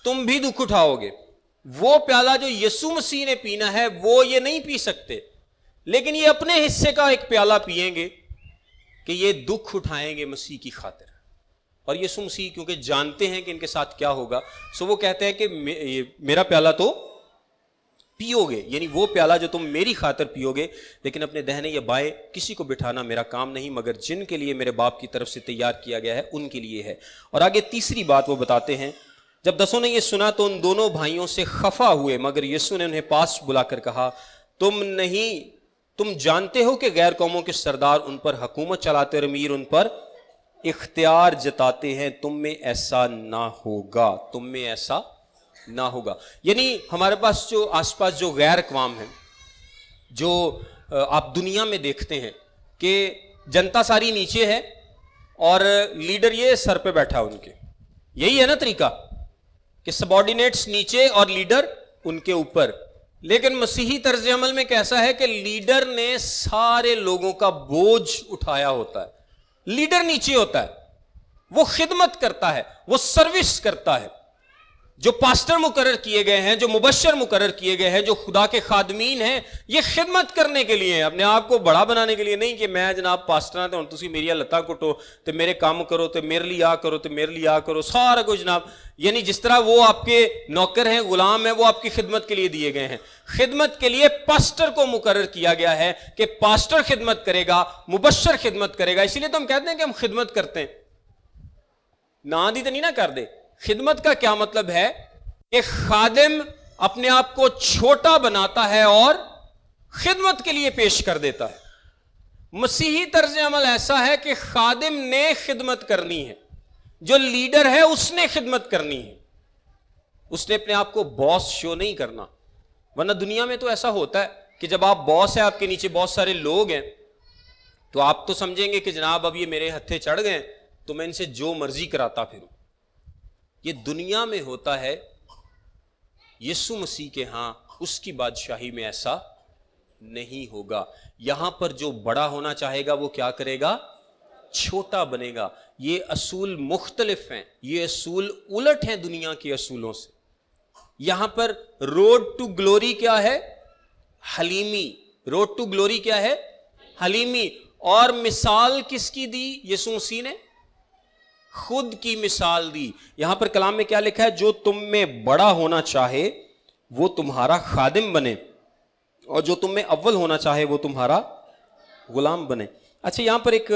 تم بھی دکھ اٹھاؤ گے. وہ پیالہ جو یسوع مسیح نے پینا ہے وہ یہ نہیں پی سکتے, لیکن یہ اپنے حصے کا ایک پیالہ پیئیں گے کہ یہ دکھ اٹھائیں گے مسیح کی خاطر. اور یسوع مسیح کیونکہ جانتے ہیں کہ ان کے ساتھ کیا ہوگا, سو وہ کہتے ہیں کہ میرا پیالہ تو پیو گے, یعنی وہ پیالہ جو تم میری خاطر پیو گے, لیکن اپنے دہنے یا بائیں کسی کو بٹھانا میرا کام نہیں, مگر جن کے لیے میرے باپ کی طرف سے تیار کیا گیا ہے ان کے لیے ہے. اور آگے تیسری بات وہ بتاتے ہیں, جب 10 نے یہ سنا تو ان دونوں بھائیوں سے خفا ہوئے, مگر یسوع نے انہیں پاس بلا کر کہا تم جانتے ہو کہ غیر قوموں کے سردار ان پر حکومت چلاتے اور امیر ان پر اختیار جتاتے ہیں, تم میں ایسا نہ ہوگا, تم میں ایسا نہ ہوگا. یعنی ہمارے پاس جو آس پاس جو غیر اقوام ہیں, جو آپ دنیا میں دیکھتے ہیں کہ جنتا ساری نیچے ہے اور لیڈر یہ سر پہ بیٹھا ان کے, یہی ہے نا طریقہ کہ سبارڈینیٹس نیچے اور لیڈر ان کے اوپر. لیکن مسیحی طرز عمل میں کیسا ہے کہ لیڈر نے سارے لوگوں کا بوجھ اٹھایا ہوتا ہے. لیڈر نیچے ہوتا ہے, وہ خدمت کرتا ہے, وہ سروس کرتا ہے. جو پاسٹر مقرر کیے گئے ہیں, جو مبشر مقرر کیے گئے ہیں, جو خدا کے خادمین ہیں, یہ خدمت کرنے کے لیے ہیں, اپنے آپ کو بڑا بنانے کے لیے نہیں کہ میں جناب پاسٹر ہاں تو تسی میری لتاں کٹو تے میرے کام کرو تے میرے لیے آ کرو تے میرے لیے آ کرو سارا کچھ جناب. یعنی جس طرح وہ آپ کے نوکر ہیں, غلام ہیں, وہ آپ کی خدمت کے لیے دیے گئے ہیں. خدمت کے لیے پاسٹر کو مقرر کیا گیا ہے کہ پاسٹر خدمت کرے گا, مبشر خدمت کرے گا. اسی لیے تو ہم کہتے ہیں کہ ہم خدمت کرتے ہیں, نا دی تو نہیں نہ کر دے. خدمت کا کیا مطلب ہے کہ خادم اپنے آپ کو چھوٹا بناتا ہے اور خدمت کے لیے پیش کر دیتا ہے. مسیحی طرز عمل ایسا ہے کہ خادم نے خدمت کرنی ہے, جو لیڈر ہے اس نے خدمت کرنی ہے, اس نے اپنے آپ کو باس شو نہیں کرنا. ورنہ دنیا میں تو ایسا ہوتا ہے کہ جب آپ باس ہیں, آپ کے نیچے بہت سارے لوگ ہیں, تو آپ تو سمجھیں گے کہ جناب اب یہ میرے ہتھے چڑھ گئے تو میں ان سے جو مرضی کراتا پھروں. یہ دنیا میں ہوتا ہے, یسوع مسیح کے ہاں اس کی بادشاہی میں ایسا نہیں ہوگا. یہاں پر جو بڑا ہونا چاہے گا وہ کیا کرے گا؟ چھوٹا بنے گا. یہ اصول مختلف ہیں, یہ اصول الٹ ہیں دنیا کے اصولوں سے. یہاں پر روڈ ٹو گلوری کیا ہے؟ حلیمی. روڈ ٹو گلوری کیا ہے؟ حلیمی. اور مثال کس کی دی یسوع مسیح نے؟ خود کی مثال دی. یہاں پر کلام میں کیا لکھا ہے؟ جو تم میں بڑا ہونا چاہے وہ تمہارا خادم بنے, اور جو تم میں اول ہونا چاہے وہ تمہارا غلام بنے. اچھا, یہاں پر ایک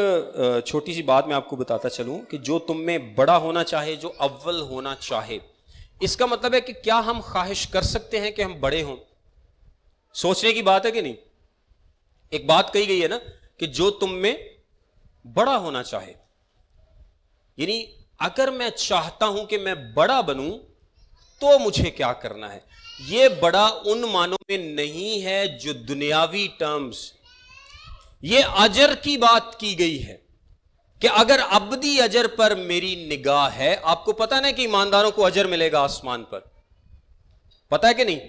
چھوٹی سی بات میں آپ کو بتاتا چلوں کہ جو تم میں بڑا ہونا چاہے, جو اول ہونا چاہے, اس کا مطلب ہے کہ کیا ہم خواہش کر سکتے ہیں کہ ہم بڑے ہوں؟ سوچنے کی بات ہے کہ نہیں. ایک بات کہی گئی ہے نا کہ جو تم میں بڑا ہونا چاہے. یعنی اگر میں چاہتا ہوں کہ میں بڑا بنوں تو مجھے کیا کرنا ہے. یہ بڑا ان معنوں میں نہیں ہے جو دنیاوی ٹرمز، یہ اجر کی بات کی گئی ہے کہ اگر ابدی اجر پر میری نگاہ ہے. آپ کو پتا نا کہ ایمانداروں کو اجر ملے گا آسمان پر، پتا ہے کہ نہیں؟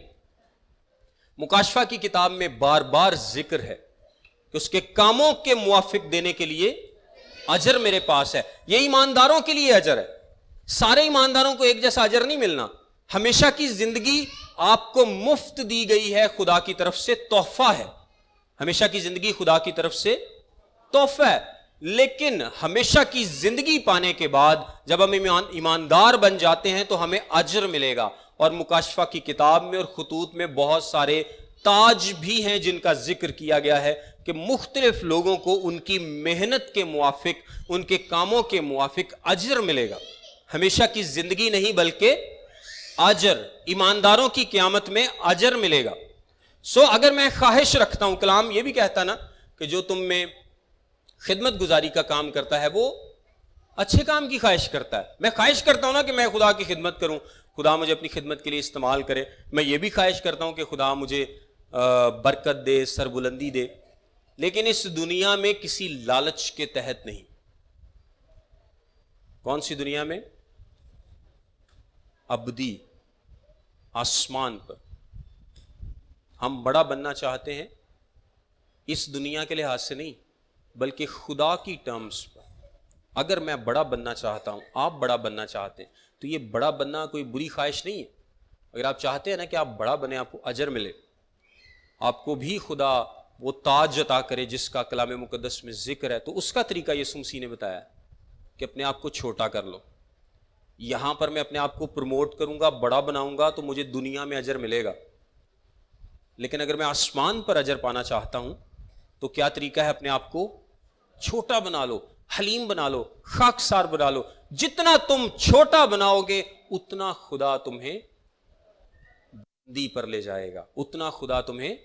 مکاشفہ کی کتاب میں بار بار ذکر ہے کہ اس کے کاموں کے موافق دینے کے لیے اجر میرے پاس ہے. یہ ایمانداروں کے لیے اجر ہے. سارے ایمانداروں کو ایک جیسا اجر نہیں ملنا. ہمیشہ کی زندگی آپ کو مفت دی گئی ہے، خدا کی طرف سے تحفہ ہے. ہمیشہ کی زندگی خدا کی طرف سے تحفہ ہے، لیکن ہمیشہ کی زندگی پانے کے بعد جب ہم ایماندار بن جاتے ہیں تو ہمیں اجر ملے گا. اور مکاشفہ کی کتاب میں اور خطوط میں بہت سارے تاج بھی ہیں جن کا ذکر کیا گیا ہے کہ مختلف لوگوں کو ان کی محنت کے موافق، ان کے کاموں کے موافق اجر ملے گا. ہمیشہ کی زندگی نہیں بلکہ اجر. ایمانداروں کی قیامت میں اجر ملے گا. اگر میں خواہش رکھتا ہوں، کلام یہ بھی کہتا نا کہ جو تم میں خدمت گزاری کا کام کرتا ہے وہ اچھے کام کی خواہش کرتا ہے. میں خواہش کرتا ہوں نا کہ میں خدا کی خدمت کروں، خدا مجھے اپنی خدمت کے لیے استعمال کرے. میں یہ بھی خواہش کرتا ہوں کہ خدا مجھے برکت دے، سربلندی دے، لیکن اس دنیا میں کسی لالچ کے تحت نہیں. کون سی دنیا میں؟ ابدی آسمان پر. ہم بڑا بننا چاہتے ہیں اس دنیا کے لحاظ سے نہیں بلکہ خدا کی ٹرمز پر. اگر میں بڑا بننا چاہتا ہوں، آپ بڑا بننا چاہتے ہیں، تو یہ بڑا بننا کوئی بری خواہش نہیں ہے. اگر آپ چاہتے ہیں نا کہ آپ بڑا بنیں، آپ کو اجر ملے، آپ کو بھی خدا وہ تاج عطا کرے جس کا کلام مقدس میں ذکر ہے، تو اس کا طریقہ یسوع مسیح نے بتایا کہ اپنے آپ کو چھوٹا کر لو. یہاں پر میں اپنے آپ کو پروموٹ کروں گا، بڑا بناؤں گا تو مجھے دنیا میں اجر ملے گا. لیکن اگر میں آسمان پر اجر پانا چاہتا ہوں تو کیا طریقہ ہے؟ اپنے آپ کو چھوٹا بنا لو، حلیم بنا لو، خاکسار بنا لو. جتنا تم چھوٹا بناؤ گے اتنا خدا تمہیں بلندی پر لے جائے گا، اتنا خدا تمہیں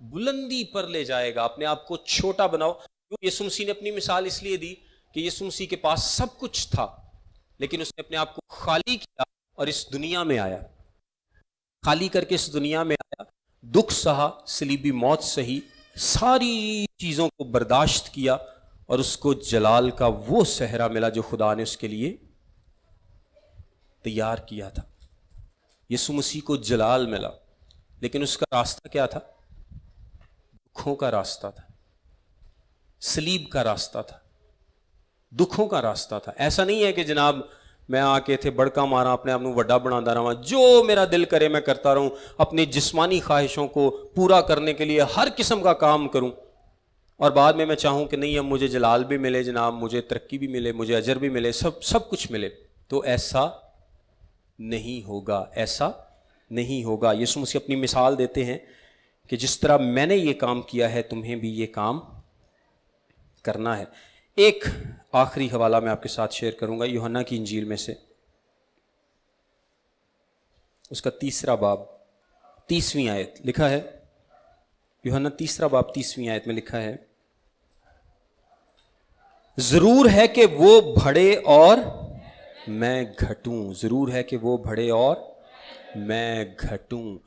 بلندی پر لے جائے گا. اپنے آپ کو چھوٹا بناؤ. یسوع مسیح نے اپنی مثال اس لیے دی کہ یسوع مسیح کے پاس سب کچھ تھا، لیکن اس نے اپنے آپ کو خالی کیا اور اس دنیا میں آیا. خالی کر کے اس دنیا میں آیا، دکھ سہا، صلیبی موت سہی، ساری چیزوں کو برداشت کیا، اور اس کو جلال کا وہ صحرا ملا جو خدا نے اس کے لیے تیار کیا تھا. یسوع مسیح کو جلال ملا، لیکن اس کا راستہ کیا تھا؟ دکھوں کا راستہ تھا، صلیب کا راستہ تھا، دکھوں کا راستہ تھا. ایسا نہیں ہے کہ جناب میں آ کے تھے بڑکا مارا، اپنے آپ کو وڈا بنا رہا ہوں، جو میرا دل کرے میں کرتا رہوں، اپنی جسمانی خواہشوں کو پورا کرنے کے لیے ہر قسم کا کام کروں، اور بعد میں چاہوں کہ نہیں اب مجھے جلال بھی ملے، جناب مجھے ترقی بھی ملے، مجھے اجر بھی ملے، سب کچھ ملے. تو ایسا نہیں ہوگا، ایسا نہیں ہوگا. یسوع مسیح اپنی مثال دیتے ہیں کہ جس طرح میں نے یہ کام کیا ہے تمہیں بھی یہ کام کرنا ہے. ایک آخری حوالہ میں آپ کے ساتھ شیئر کروں گا یوحنا کی انجیل میں سے، اس کا 3 باب 30 آیت لکھا ہے. یوحنا 3 باب 30 آیت میں لکھا ہے، ضرور ہے کہ وہ بڑھے اور میں گھٹوں، ضرور ہے کہ وہ بڑھے اور میں گھٹوں.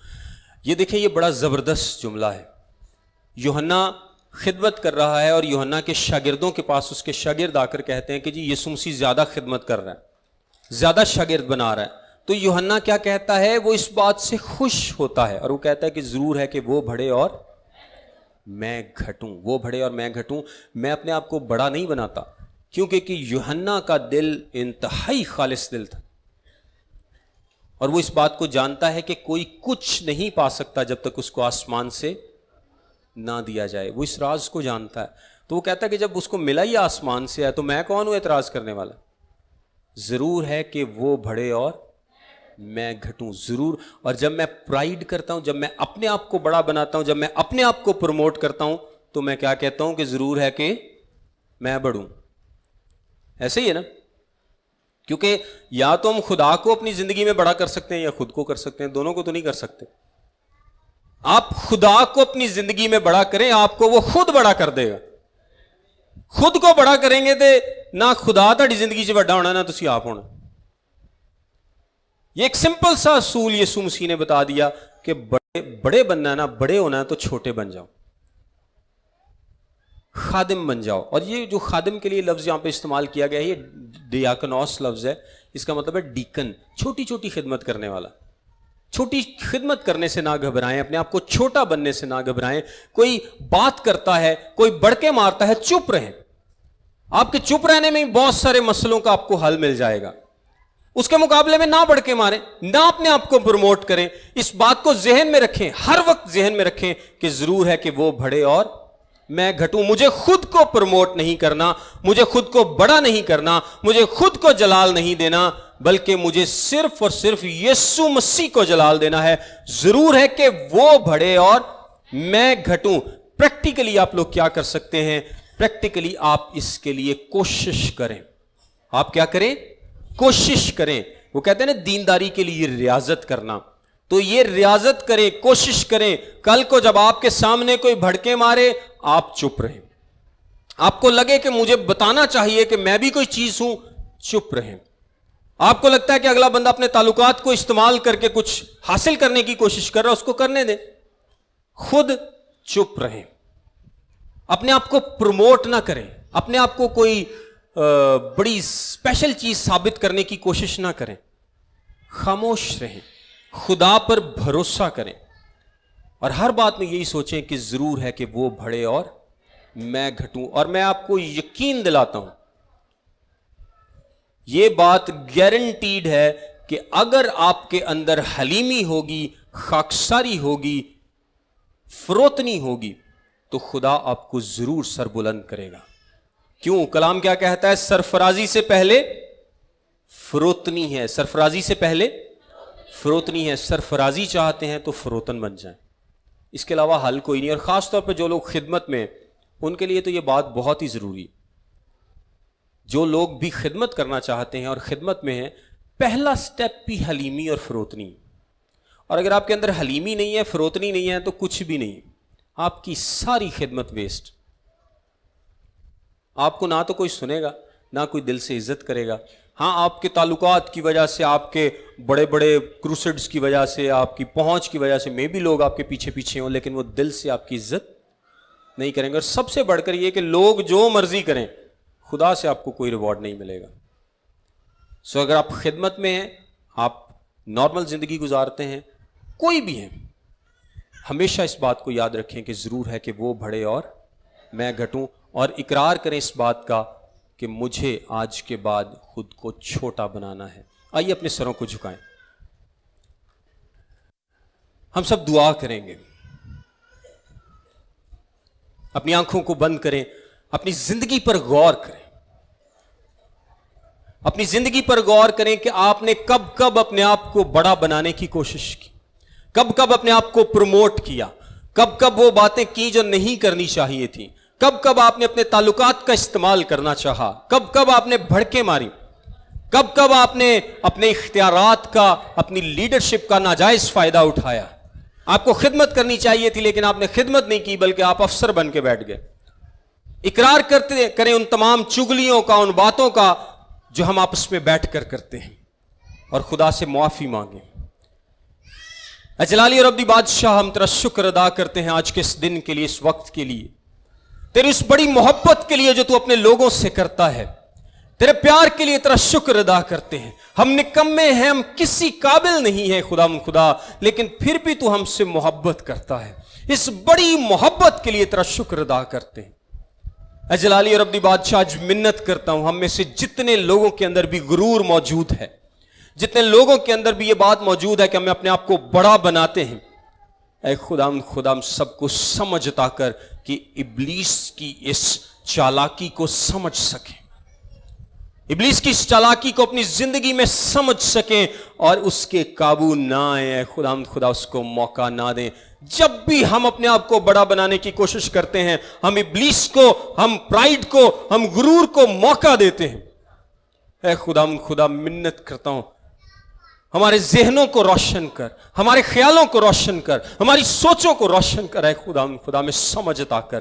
یہ دیکھیں، یہ بڑا زبردست جملہ ہے. یوحنا خدمت کر رہا ہے اور یوحنا کے شاگردوں کے پاس اس کے شاگرد آ کر کہتے ہیں کہ جی یسوع مسیح زیادہ خدمت کر رہا ہے، زیادہ شاگرد بنا رہا ہے. تو یوحنا کیا کہتا ہے؟ وہ اس بات سے خوش ہوتا ہے اور وہ کہتا ہے کہ ضرور ہے کہ وہ بڑھے اور میں گھٹوں، وہ بڑھے اور میں گھٹوں. میں اپنے آپ کو بڑا نہیں بناتا، کیونکہ کہ یوحنا کا دل انتہائی خالص دل تھا، اور وہ اس بات کو جانتا ہے کہ کوئی کچھ نہیں پا سکتا جب تک اس کو آسمان سے نہ دیا جائے. وہ اس راز کو جانتا ہے. تو وہ کہتا ہے کہ جب اس کو ملا ہی آسمان سے ہے تو میں کون ہوں اعتراض کرنے والا؟ ضرور ہے کہ وہ بڑھے اور میں گھٹوں. ضرور. اور جب میں پرائیڈ کرتا ہوں، جب میں اپنے آپ کو بڑا بناتا ہوں، جب میں اپنے آپ کو پروموٹ کرتا ہوں، تو میں کیا کہتا ہوں کہ ضرور ہے کہ میں بڑھوں. ایسے ہی ہے نا؟ کیونکہ یا تو ہم خدا کو اپنی زندگی میں بڑا کر سکتے ہیں یا خود کو کر سکتے ہیں، دونوں کو تو نہیں کر سکتے. آپ خدا کو اپنی زندگی میں بڑا کریں، آپ کو وہ خود بڑا کر دے گا. خود کو بڑا کریں گے تے نہ خدا تہاڈی زندگی 'ਚ ਵੱਡਾ ہونا نہ تسی آپ ہونا. یہ ایک سمپل سا اصول یسوع مسیح نے بتا دیا کہ بڑے بننا ہے نا، بڑے ہونا ہے تو چھوٹے بن جاؤ، خادم بن جاؤ. اور یہ جو خادم کے لیے لفظ یہاں پہ استعمال کیا گیا ہے یہ ڈیاکنوس لفظ ہے. اس کا مطلب ہے ڈیکن، چھوٹی چھوٹی خدمت کرنے والا. چھوٹی خدمت کرنے سے نہ گھبرائیں، اپنے آپ کو چھوٹا بننے سے نہ گھبرائیں. کوئی بات کرتا ہے، کوئی بڑکے مارتا ہے، چپ رہیں. آپ کے چپ رہنے میں بہت سارے مسئلوں کا آپ کو حل مل جائے گا. اس کے مقابلے میں نہ بڑکے ماریں، نہ اپنے آپ کو پروموٹ کریں. اس بات کو ذہن میں رکھیں، ہر وقت ذہن میں رکھیں کہ ضرور ہے کہ وہ بڑھے اور میں گھٹوں. مجھے خود کو پروموٹ نہیں کرنا، مجھے خود کو بڑا نہیں کرنا، مجھے خود کو جلال نہیں دینا، بلکہ مجھے صرف اور صرف یسوع مسیح کو جلال دینا ہے. ضرور ہے کہ وہ بڑھے اور میں گھٹوں. پریکٹیکلی آپ لوگ کیا کر سکتے ہیں؟ پریکٹیکلی آپ اس کے لیے کوشش کریں. آپ کیا کریں؟ کوشش کریں. وہ کہتے ہیں نا دینداری کے لیے ریاضت کرنا، تو یہ ریاضت کریں، کوشش کریں. کل کو جب آپ کے سامنے کوئی بھڑکے مارے آپ چپ رہیں. آپ کو لگے کہ مجھے بتانا چاہیے کہ میں بھی کوئی چیز ہوں، چپ رہیں. آپ کو لگتا ہے کہ اگلا بندہ اپنے تعلقات کو استعمال کر کے کچھ حاصل کرنے کی کوشش کر رہا ہے، اس کو کرنے دیں. خود چپ رہیں. اپنے آپ کو پروموٹ نہ کریں، اپنے آپ کو کوئی بڑی اسپیشل چیز ثابت کرنے کی کوشش نہ کریں. خاموش رہیں، خدا پر بھروسہ کریں، اور ہر بات میں یہی سوچیں کہ ضرور ہے کہ وہ بڑھے اور میں گھٹوں. اور میں آپ کو یقین دلاتا ہوں، یہ بات گارنٹیڈ ہے کہ اگر آپ کے اندر حلیمی ہوگی، خاکساری ہوگی، فروتنی ہوگی، تو خدا آپ کو ضرور سر بلند کرے گا. کیوں؟ کلام کیا کہتا ہے؟ سرفرازی سے پہلے فروتنی ہے. سرفرازی سے پہلے فروتنی ہے. سرفرازی چاہتے ہیں تو فروتن بن جائیں. اس کے علاوہ حل کوئی نہیں. اور خاص طور پہ جو لوگ خدمت میں، ان کے لیے تو یہ بات بہت ہی ضروری. جو لوگ بھی خدمت کرنا چاہتے ہیں اور خدمت میں ہیں، پہلا سٹیپ بھی حلیمی اور فروتنی. اور اگر آپ کے اندر حلیمی نہیں ہے، فروتنی نہیں ہے، تو کچھ بھی نہیں. آپ کی ساری خدمت ویسٹ. آپ کو نہ تو کوئی سنے گا، نہ کوئی دل سے عزت کرے گا. ہاں، آپ کے تعلقات کی وجہ سے، آپ کے بڑے بڑے کروسیڈز کی وجہ سے، آپ کی پہنچ کی وجہ سے میں بھی لوگ آپ کے پیچھے پیچھے ہوں، لیکن وہ دل سے آپ کی عزت نہیں کریں گے. اور سب سے بڑھ کر یہ کہ لوگ جو مرضی کریں، خدا سے آپ کو کوئی ریوارڈ نہیں ملے گا. سو اگر آپ خدمت میں ہیں، آپ نارمل زندگی گزارتے ہیں، کوئی بھی ہیں، ہمیشہ اس بات کو یاد رکھیں کہ ضرور ہے کہ وہ بڑھے اور میں گھٹوں. اور اقرار کریں اس بات کا کہ مجھے آج کے بعد خود کو چھوٹا بنانا ہے. آئیے اپنے سروں کو جھکائیں. ہم سب دعا کریں گے. اپنی آنکھوں کو بند کریں، اپنی زندگی پر غور کریں. اپنی زندگی پر غور کریں کہ آپ نے کب کب اپنے آپ کو بڑا بنانے کی کوشش کی، کب کب اپنے آپ کو پروموٹ کیا، کب کب وہ باتیں کی جو نہیں کرنی چاہیے تھی، کب کب آپ نے اپنے تعلقات کا استعمال کرنا چاہا، کب کب آپ نے بھڑکے ماری، کب کب آپ نے اپنے اختیارات کا، اپنی لیڈرشپ کا ناجائز فائدہ اٹھایا. آپ کو خدمت کرنی چاہیے تھی لیکن آپ نے خدمت نہیں کی، بلکہ آپ افسر بن کے بیٹھ گئے. اقرار کریں ان تمام چگلیوں کا، ان باتوں کا جو ہم آپس میں بیٹھ کر کرتے ہیں، اور خدا سے معافی مانگیں. اے جلالی اور ابدی بادشاہ، ہم تیرا شکر ادا کرتے ہیں آج کے اس دن کے لیے، اس وقت کے لیے، تیری اس بڑی محبت کے لیے جو تو اپنے لوگوں سے کرتا ہے. تیرے پیار کے لیے تیرا شکر ادا کرتے ہیں. ہم نکمے ہیں، ہم کسی قابل نہیں ہیں خدا، لیکن پھر بھی تو ہم سے محبت کرتا ہے. اس بڑی محبت کے لیے تیرا شکر ادا کرتے ہیں. اے جلالی اور ابدی بادشاہ، آج منت کرتا ہوں، ہم میں سے جتنے لوگوں کے اندر بھی غرور موجود ہے، جتنے لوگوں کے اندر بھی یہ بات موجود ہے کہ ہم اپنے آپ کو بڑا بناتے ہیں، اے خدا ہم سب کو سمجھ عطا کر کہ ابلیس کی اس چالاکی کو سمجھ سکیں، ابلیس کی اس چالاکی کو اپنی زندگی میں سمجھ سکیں اور اس کے قابو نہ آئیں. اے خدا اس کو موقع نہ دیں. جب بھی ہم اپنے آپ کو بڑا بنانے کی کوشش کرتے ہیں، ہم ابلیس کو، ہم پرائیڈ کو، ہم غرور کو موقع دیتے ہیں. اے خدا منت کرتا ہوں، ہمارے ذہنوں کو روشن کر، ہمارے خیالوں کو روشن کر، ہماری سوچوں کو روشن کر. اے خدا میں سمجھ عطا کر.